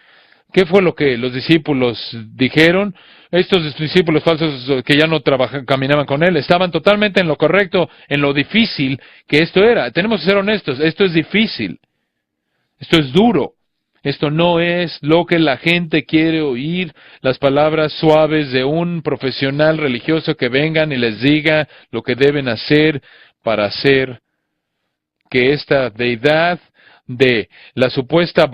¿Qué fue lo que los discípulos dijeron? Estos discípulos falsos que ya no caminaban con él, estaban totalmente en lo correcto, en lo difícil que esto era. Tenemos que ser honestos, esto es difícil, esto es duro, esto no es lo que la gente quiere oír, las palabras suaves de un profesional religioso que vengan y les diga lo que deben hacer para hacer que esta deidad de la supuesta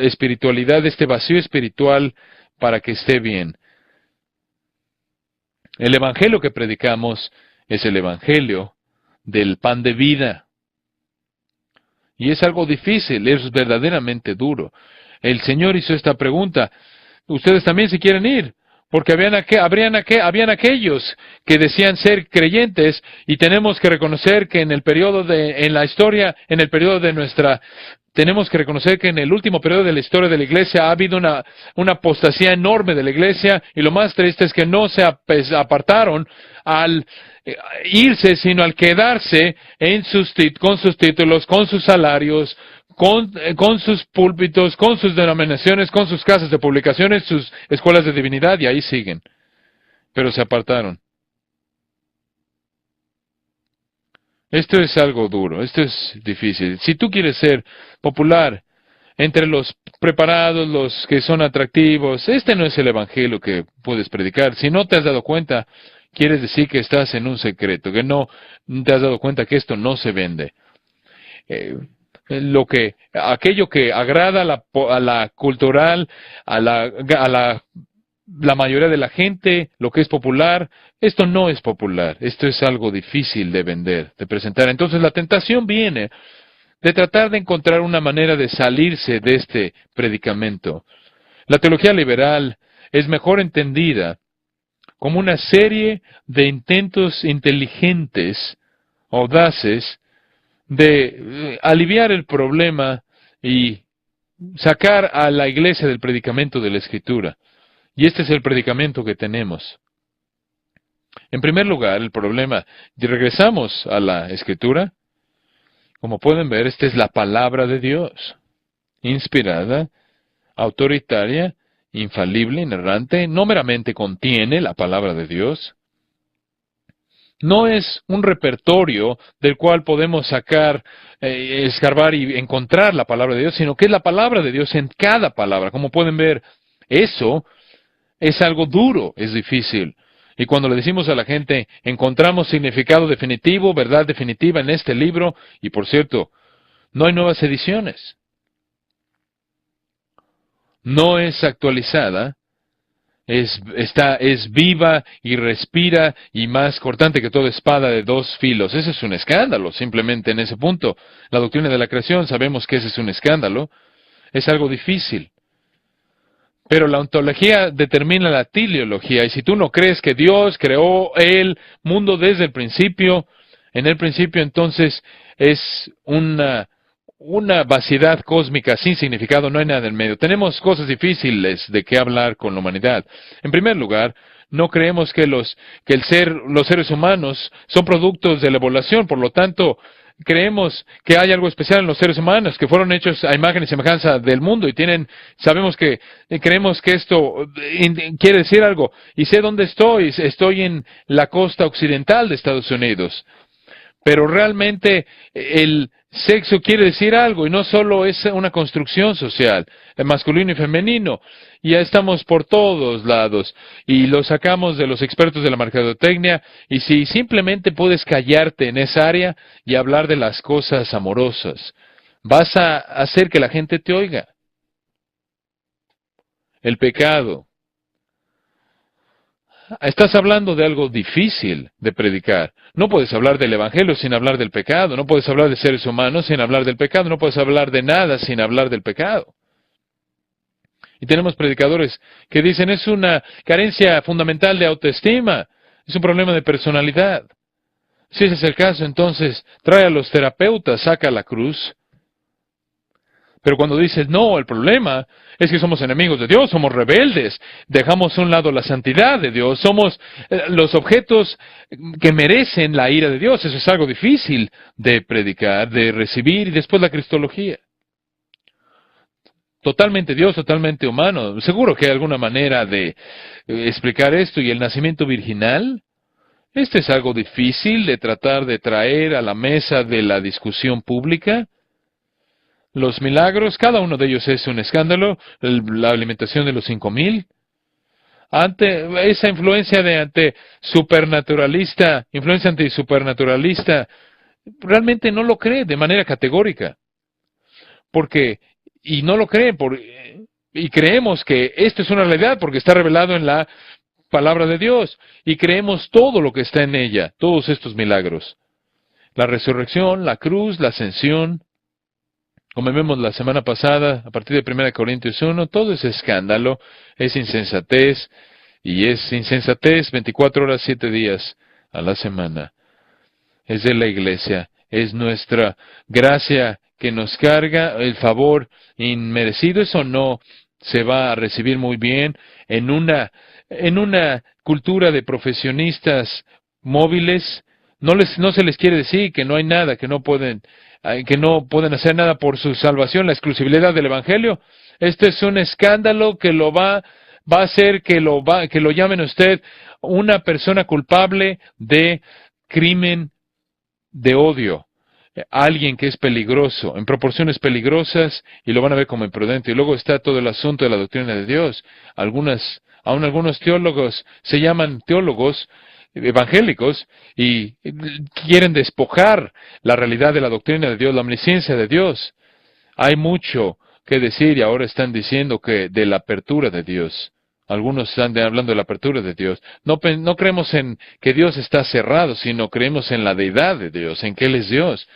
espiritualidad, este vacío espiritual, para que esté bien. El evangelio que predicamos es el evangelio del pan de vida. Y es algo difícil, es verdaderamente duro. El Señor hizo esta pregunta: ustedes también se quieren ir, porque habían aquellos que decían ser creyentes, y tenemos que reconocer que tenemos que reconocer que en el último periodo de la historia de la iglesia ha habido una apostasía enorme de la iglesia, y lo más triste es que no se apartaron al irse, sino al quedarse con sus títulos, con sus salarios, con sus púlpitos, con sus denominaciones, con sus casas de publicaciones, sus escuelas de divinidad, y ahí siguen. Pero se apartaron. Esto es algo duro, esto es difícil. Si tú quieres ser popular entre los preparados, los que son atractivos, este no es el evangelio que puedes predicar. Si no te has dado cuenta, quieres decir que estás en un secreto, que no te has dado cuenta que esto no se vende. Aquello que agrada a la cultural, a la mayoría de la gente, lo que es popular, esto no es popular, esto es algo difícil de vender, de presentar. Entonces la tentación viene de tratar de encontrar una manera de salirse de este predicamento. La teología liberal es mejor entendida como una serie de intentos inteligentes, audaces, de aliviar el problema y sacar a la iglesia del predicamento de la Escritura. Y este es el predicamento que tenemos. En primer lugar, el problema, y regresamos a la Escritura, como pueden ver, esta es la palabra de Dios, inspirada, autoritaria, infalible, inerrante, no meramente contiene la palabra de Dios. No es un repertorio del cual podemos escarbar y encontrar la palabra de Dios, sino que es la palabra de Dios en cada palabra. Como pueden ver, eso es algo duro, es difícil. Y cuando le decimos a la gente, encontramos significado definitivo, verdad definitiva en este libro, y por cierto, no hay nuevas ediciones. No es actualizada, es viva y respira y más cortante que toda espada de dos filos. Ese es un escándalo, simplemente en ese punto. La doctrina de la creación, sabemos que ese es un escándalo. Es algo difícil. Pero la ontología determina la teleología, y si tú no crees que Dios creó el mundo desde el principio, en el principio entonces es una vaciedad cósmica sin significado, no hay nada en medio. Tenemos cosas difíciles de qué hablar con la humanidad. En primer lugar, no creemos que los seres humanos son productos de la evolución, por lo tanto, creemos que hay algo especial en los seres humanos, que fueron hechos a imagen y semejanza del mundo, y creemos que esto quiere decir algo. Y sé dónde estoy en la costa occidental de Estados Unidos. Pero realmente el sexo quiere decir algo, y no solo es una construcción social, masculino y femenino. Ya estamos por todos lados, y lo sacamos de los expertos de la mercadotecnia, y si simplemente puedes callarte en esa área y hablar de las cosas amorosas, vas a hacer que la gente te oiga. El pecado. Estás hablando de algo difícil de predicar. No puedes hablar del Evangelio sin hablar del pecado. No puedes hablar de seres humanos sin hablar del pecado. No puedes hablar de nada sin hablar del pecado. Y tenemos predicadores que dicen es una carencia fundamental de autoestima. Es un problema de personalidad. Si ese es el caso, entonces trae a los terapeutas, saca la cruz. Pero cuando dices, no, el problema es que somos enemigos de Dios, somos rebeldes, dejamos a un lado la santidad de Dios, somos los objetos que merecen la ira de Dios. Eso es algo difícil de predicar, de recibir, y después la cristología. totalmente Dios, totalmente humano. Seguro que hay alguna manera de explicar esto. Y el nacimiento virginal, este es algo difícil de tratar de traer a la mesa de la discusión pública. Los milagros, cada uno de ellos es un escándalo. La alimentación de los 5,000. Ante esa influencia influencia antisupernaturalista, realmente no lo cree de manera categórica. Y no lo creen, y creemos que esto es una realidad porque está revelado en la palabra de Dios, y creemos todo lo que está en ella, todos estos milagros. La resurrección, la cruz, la ascensión, como vimos la semana pasada, a partir de 1 Corintios 1, todo es escándalo, es insensatez, y es insensatez 24 horas, 7 días a la semana. Es de la iglesia, es nuestra gracia que nos carga, el favor inmerecido. Eso no se va a recibir muy bien en una cultura de profesionistas móviles. No se les quiere decir que no hay nada, que no pueden hacer nada por su salvación, la exclusividad del Evangelio. Este es un escándalo que va a hacer que lo llamen a usted una persona culpable de crimen de odio. Alguien que es peligroso, en proporciones peligrosas, y lo van a ver como imprudente. Y luego está todo el asunto de la doctrina de Dios. Aún algunos teólogos se llaman teólogos evangélicos y quieren despojar la realidad de la doctrina de Dios, la omnisciencia de Dios. Hay mucho que decir y ahora están diciendo que de la apertura de Dios. Algunos están hablando de la apertura de Dios. No creemos en que Dios está cerrado, sino creemos en la deidad de Dios, en que Él es Dios.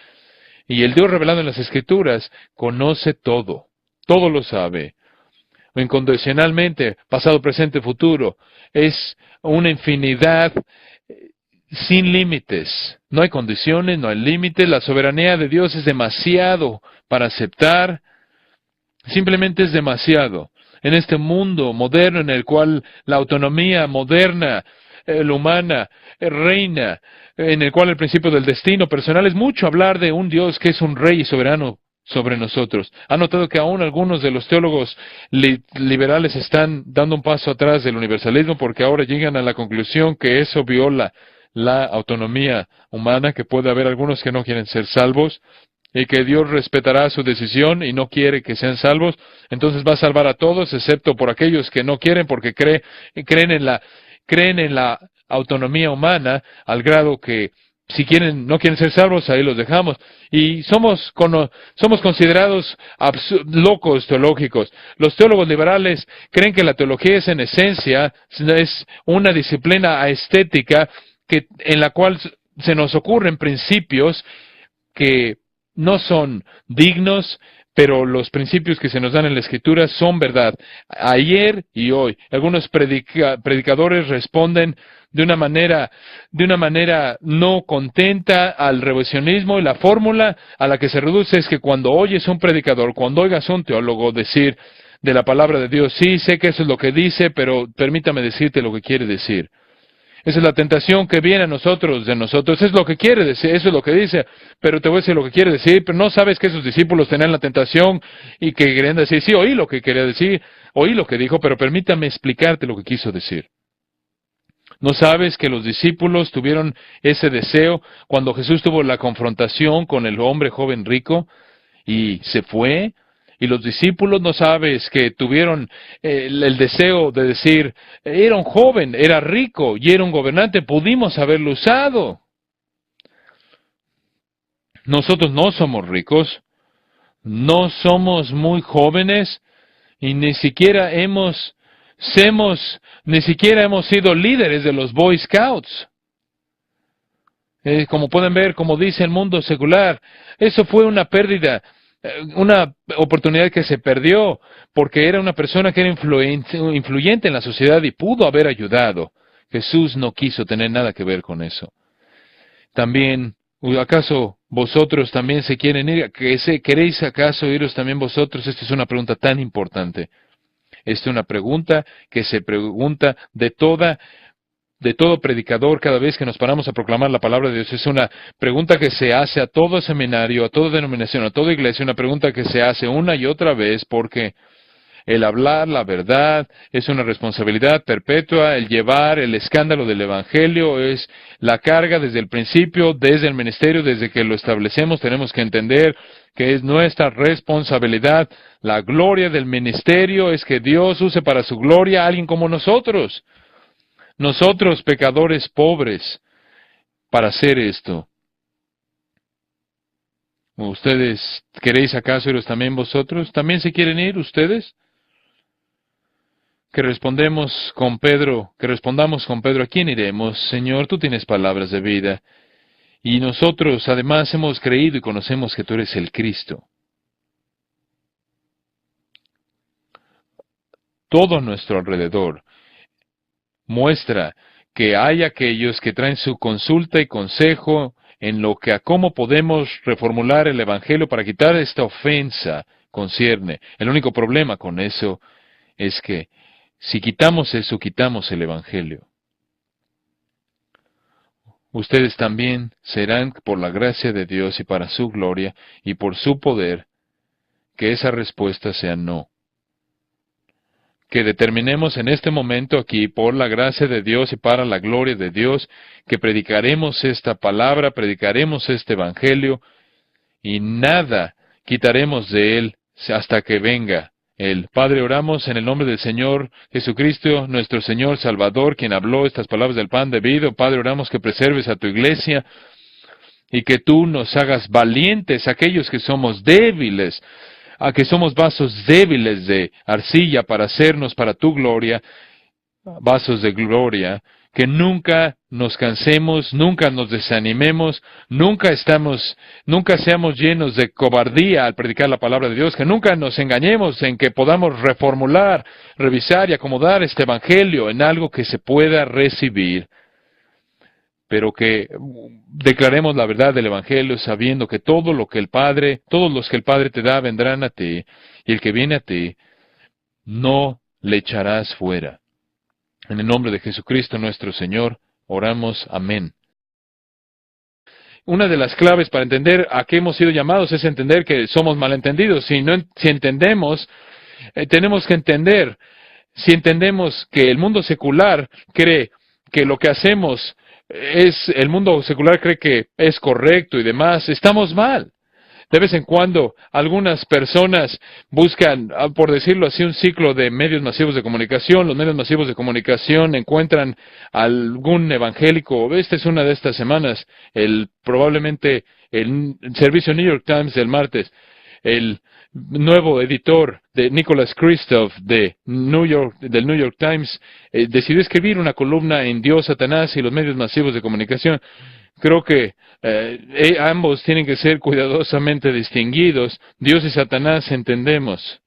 Y el Dios revelado en las Escrituras conoce todo lo sabe. Incondicionalmente, pasado, presente, futuro. Es una infinidad sin límites. No hay condiciones, no hay límites. La soberanía de Dios es demasiado para aceptar. Simplemente es demasiado. En este mundo moderno en el cual la autonomía moderna, la humana, reina, en el cual el principio del destino personal, es mucho hablar de un Dios que es un rey y soberano sobre nosotros. ¿Ha notado que aún algunos de los teólogos liberales están dando un paso atrás del universalismo porque ahora llegan a la conclusión que eso viola la autonomía humana, que puede haber algunos que no quieren ser salvos y que Dios respetará su decisión y no quiere que sean salvos? Entonces va a salvar a todos excepto por aquellos que no quieren porque creen en la autonomía humana al grado que si no quieren ser salvos, ahí los dejamos. Y somos considerados locos teológicos. Los teólogos liberales creen que la teología es en esencia, es una disciplina estética en la cual se nos ocurren principios que no son dignos, pero los principios que se nos dan en la Escritura son verdad, ayer y hoy. Algunos predicadores responden de una manera no contenta al revisionismo, y la fórmula a la que se reduce es que cuando oyes un predicador, cuando oigas un teólogo decir de la palabra de Dios, sí, sé que eso es lo que dice, pero permítame decirte lo que quiere decir. Esa es la tentación que viene a nosotros, eso es lo que quiere decir, eso es lo que dice, pero te voy a decir lo que quiere decir, pero no sabes que sus discípulos tenían la tentación y que querían decir, sí, oí lo que quería decir, oí lo que dijo, pero permítame explicarte lo que quiso decir. ¿No sabes que los discípulos tuvieron ese deseo cuando Jesús tuvo la confrontación con el hombre joven rico y se fue? Y los discípulos, ¿no sabes que tuvieron el deseo de decir, era un joven, era rico y era un gobernante, pudimos haberlo usado? Nosotros no somos ricos, no somos muy jóvenes y ni siquiera hemos sido líderes de los Boy Scouts. Como pueden ver, como dice el mundo secular, eso fue una pérdida, una oportunidad que se perdió, porque era una persona que era influyente en la sociedad y pudo haber ayudado. Jesús no quiso tener nada que ver con eso. También, ¿acaso vosotros también se quieren ir? ¿Queréis acaso iros también vosotros? Esta es una pregunta tan importante. Esta es una pregunta que se pregunta de todo predicador cada vez que nos paramos a proclamar la palabra de Dios. Es una pregunta que se hace a todo seminario, a toda denominación, a toda iglesia, una pregunta que se hace una y otra vez porque El hablar la verdad es una responsabilidad perpetua. El llevar el escándalo del Evangelio es la carga desde el principio, desde el ministerio, desde que lo establecemos. Tenemos que entender que es nuestra responsabilidad. La gloria del ministerio es que Dios use para su gloria a alguien como nosotros. Nosotros, pecadores pobres, para hacer esto. ¿Ustedes queréis acaso iros también vosotros? ¿También se quieren ir ustedes? Que respondamos con Pedro, ¿a quién iremos? Señor, tú tienes palabras de vida. Y nosotros además hemos creído y conocemos que tú eres el Cristo. Todo a nuestro alrededor muestra que hay aquellos que traen su consulta y consejo en lo que a cómo podemos reformular el Evangelio para quitar esta ofensa concierne. El único problema con eso es que si quitamos eso, quitamos el Evangelio. Ustedes también serán, por la gracia de Dios y para su gloria y por su poder, que esa respuesta sea no. Que determinemos en este momento aquí, por la gracia de Dios y para la gloria de Dios, que predicaremos esta palabra, predicaremos este Evangelio, y nada quitaremos de él hasta que venga Él. Padre, oramos en el nombre del Señor Jesucristo, nuestro Señor Salvador, quien habló estas palabras del pan de vida. Padre, oramos que preserves a tu iglesia, y que tú nos hagas valientes, aquellos que somos débiles, a que somos vasos débiles de arcilla para hacernos para tu gloria, vasos de gloria, que nunca nos cansemos, nunca nos desanimemos, nunca seamos llenos de cobardía al predicar la palabra de Dios, que nunca nos engañemos en que podamos reformular, revisar y acomodar este Evangelio en algo que se pueda recibir, pero que declaremos la verdad del Evangelio sabiendo que todos los que el Padre te da vendrán a ti, y el que viene a ti no le echarás fuera. En el nombre de Jesucristo nuestro Señor, oramos. Amén. Una de las claves para entender a qué hemos sido llamados es entender que somos malentendidos. Si entendemos, tenemos que entender, si entendemos que el mundo secular cree que lo que hacemos el mundo secular cree que es correcto y demás, estamos mal. De vez en cuando, algunas personas buscan, por decirlo así, un ciclo de medios masivos de comunicación. Los medios masivos de comunicación encuentran algún evangélico. Esta es una de estas semanas, probablemente el servicio New York Times del martes, el nuevo editor de Nicholas Kristof del New York Times decidió escribir una columna en Dios, Satanás y los medios masivos de comunicación. Creo que ambos tienen que ser cuidadosamente distinguidos. Dios y Satanás entendemos.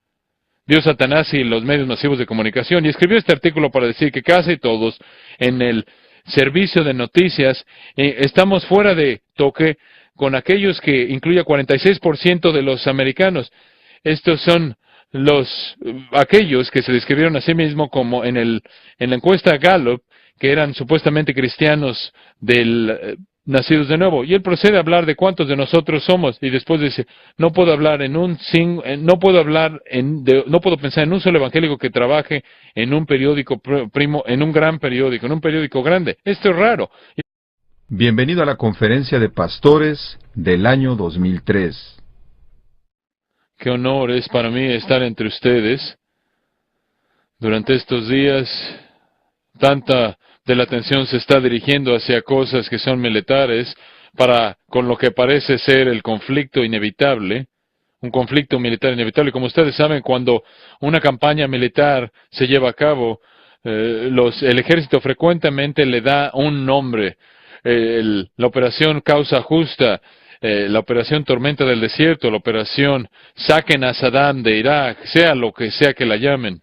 Dios, Satanás y los medios masivos de comunicación. Y escribió este artículo para decir que casi todos en el servicio de noticias estamos fuera de toque con aquellos que incluye 46% de los americanos. Estos son aquellos que se describieron a sí mismos como en la encuesta Gallup, que eran supuestamente cristianos nacidos de nuevo. Y él procede a hablar de cuántos de nosotros somos, y después dice, no puedo pensar en un solo evangélico que trabaje en un periódico en un gran periódico, en un periódico grande. Esto es raro. Bienvenido a la conferencia de pastores del año 2003. Qué honor es para mí estar entre ustedes. Durante estos días, tanta de la atención se está dirigiendo hacia cosas que son militares, con lo que parece ser el conflicto inevitable, un conflicto militar inevitable. Como ustedes saben, cuando una campaña militar se lleva a cabo, el ejército frecuentemente le da un nombre. La operación Causa Justa, la operación Tormenta del Desierto, la operación Saquen a Saddam de Irak, sea lo que sea que la llamen.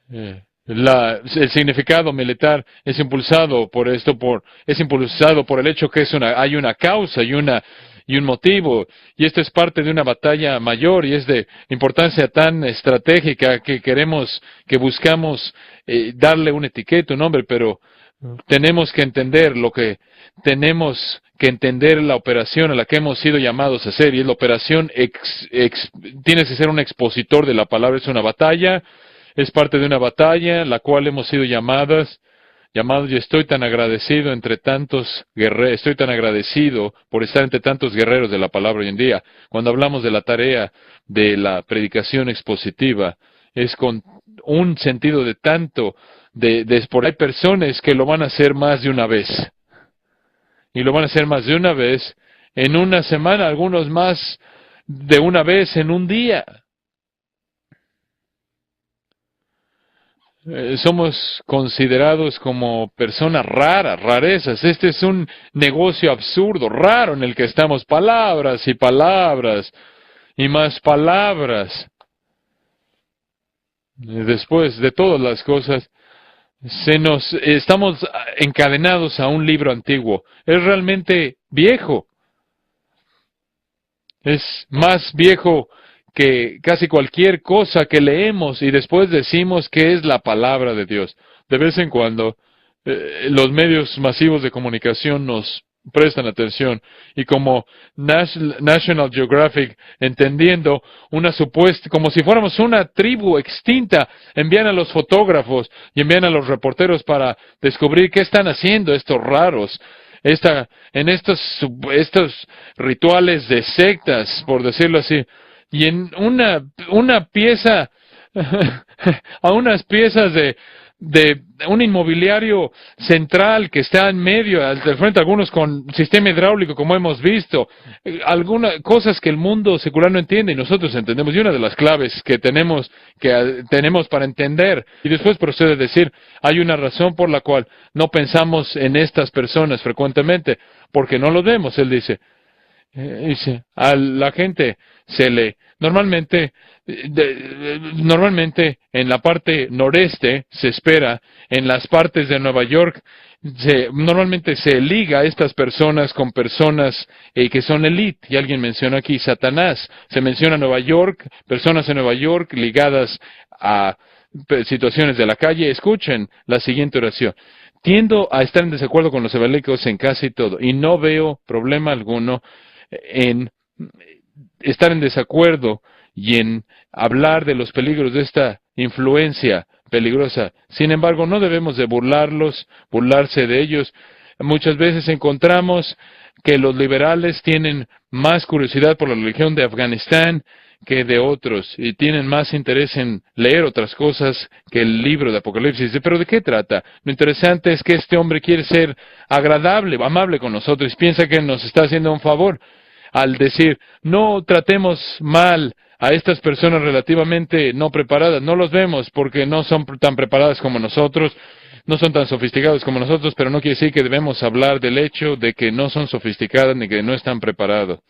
El significado militar es impulsado por esto, es impulsado por el hecho que hay una causa y un motivo, y esto es parte de una batalla mayor y es de importancia tan estratégica que buscamos darle una etiqueta, un nombre, pero Tenemos que entender la operación a la que hemos sido llamados a hacer, y es la operación tienes que ser un expositor de la palabra. Es una batalla, es parte de una batalla, la cual hemos sido llamados, y estoy tan agradecido estoy tan agradecido por estar entre tantos guerreros de la palabra hoy en día. Cuando hablamos de la tarea de la predicación expositiva, es con un sentido de tanto, hay personas que lo van a hacer más de una vez. Y lo van a hacer más de una vez en una semana, algunos más de una vez en un día. Somos considerados como personas raras, rarezas. Este es un negocio absurdo, raro, en el que estamos palabras y palabras y más palabras. Después de todas las cosas, estamos encadenados a un libro antiguo. Es realmente viejo. Es más viejo que casi cualquier cosa que leemos, y después decimos que es la palabra de Dios. De vez en cuando, los medios masivos de comunicación nos prestan atención, y como National Geographic, entendiendo como si fuéramos una tribu extinta, envían a los fotógrafos y envían a los reporteros para descubrir qué están haciendo estos raros, en estos rituales de sectas, por decirlo así, y en una pieza, a unas piezas de un inmobiliario central que está en medio, al frente, algunos con sistema hidráulico, como hemos visto, algunas cosas que el mundo secular no entiende y nosotros entendemos, y una de las claves que tenemos para entender, y después procede a decir, hay una razón por la cual no pensamos en estas personas frecuentemente, porque no lo vemos. Él dice, a la gente normalmente en la parte noreste se espera, en las partes de Nueva York, normalmente se liga a estas personas con personas que son elite, y alguien menciona aquí Satanás, se menciona Nueva York, personas en Nueva York ligadas a situaciones de la calle. Escuchen la siguiente oración: tiendo a estar en desacuerdo con los evangélicos en casi todo, y no veo problema alguno en estar en desacuerdo y en hablar de los peligros de esta influencia peligrosa. Sin embargo, no debemos de burlarse de ellos. Muchas veces encontramos que los liberales tienen más curiosidad por la religión de Afganistán que de otros, y tienen más interés en leer otras cosas que el libro de Apocalipsis. Pero ¿de qué trata? Lo interesante es que este hombre quiere ser agradable, amable con nosotros, y piensa que nos está haciendo un favor al decir, no tratemos mal a estas personas relativamente no preparadas. No los vemos porque no son tan preparadas como nosotros, no son tan sofisticados como nosotros, pero no quiere decir que debemos hablar del hecho de que no son sofisticadas ni que no están preparados.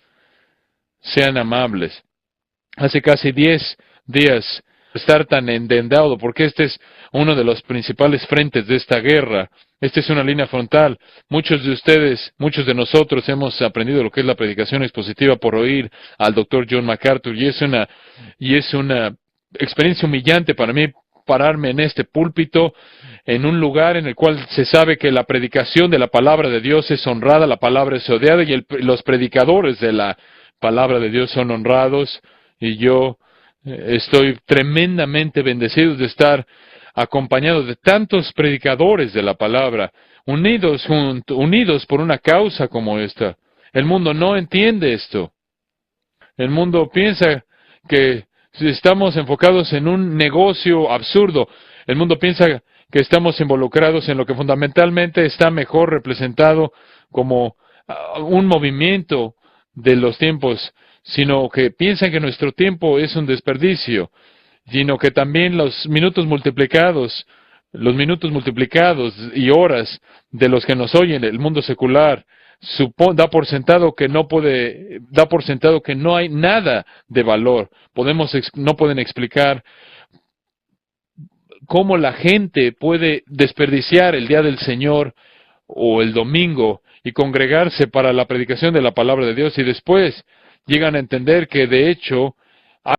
Sean amables. Hace casi 10 días estar tan endendado, porque este es uno de los principales frentes de esta guerra. Esta es una línea frontal. Muchos de nosotros hemos aprendido lo que es la predicación expositiva por oír al Dr. John MacArthur, y es una experiencia humillante para mí pararme en este púlpito, en un lugar en el cual se sabe que la predicación de la palabra de Dios es honrada, la palabra es odiada, y los predicadores de la palabra de Dios son honrados, y yo estoy tremendamente bendecido de estar acompañado de tantos predicadores de la palabra, unidos por una causa como esta. El mundo no entiende esto. El mundo piensa que estamos enfocados en un negocio absurdo. El mundo piensa que estamos involucrados en lo que fundamentalmente está mejor representado como un movimiento de los tiempos, sino que piensan que nuestro tiempo es un desperdicio, sino que también los minutos multiplicados y horas de los que nos oyen, el mundo secular, da por sentado que no hay nada de valor. No pueden explicar cómo la gente puede desperdiciar el día del Señor o el domingo y congregarse para la predicación de la palabra de Dios, y después llegan a entender que de hecho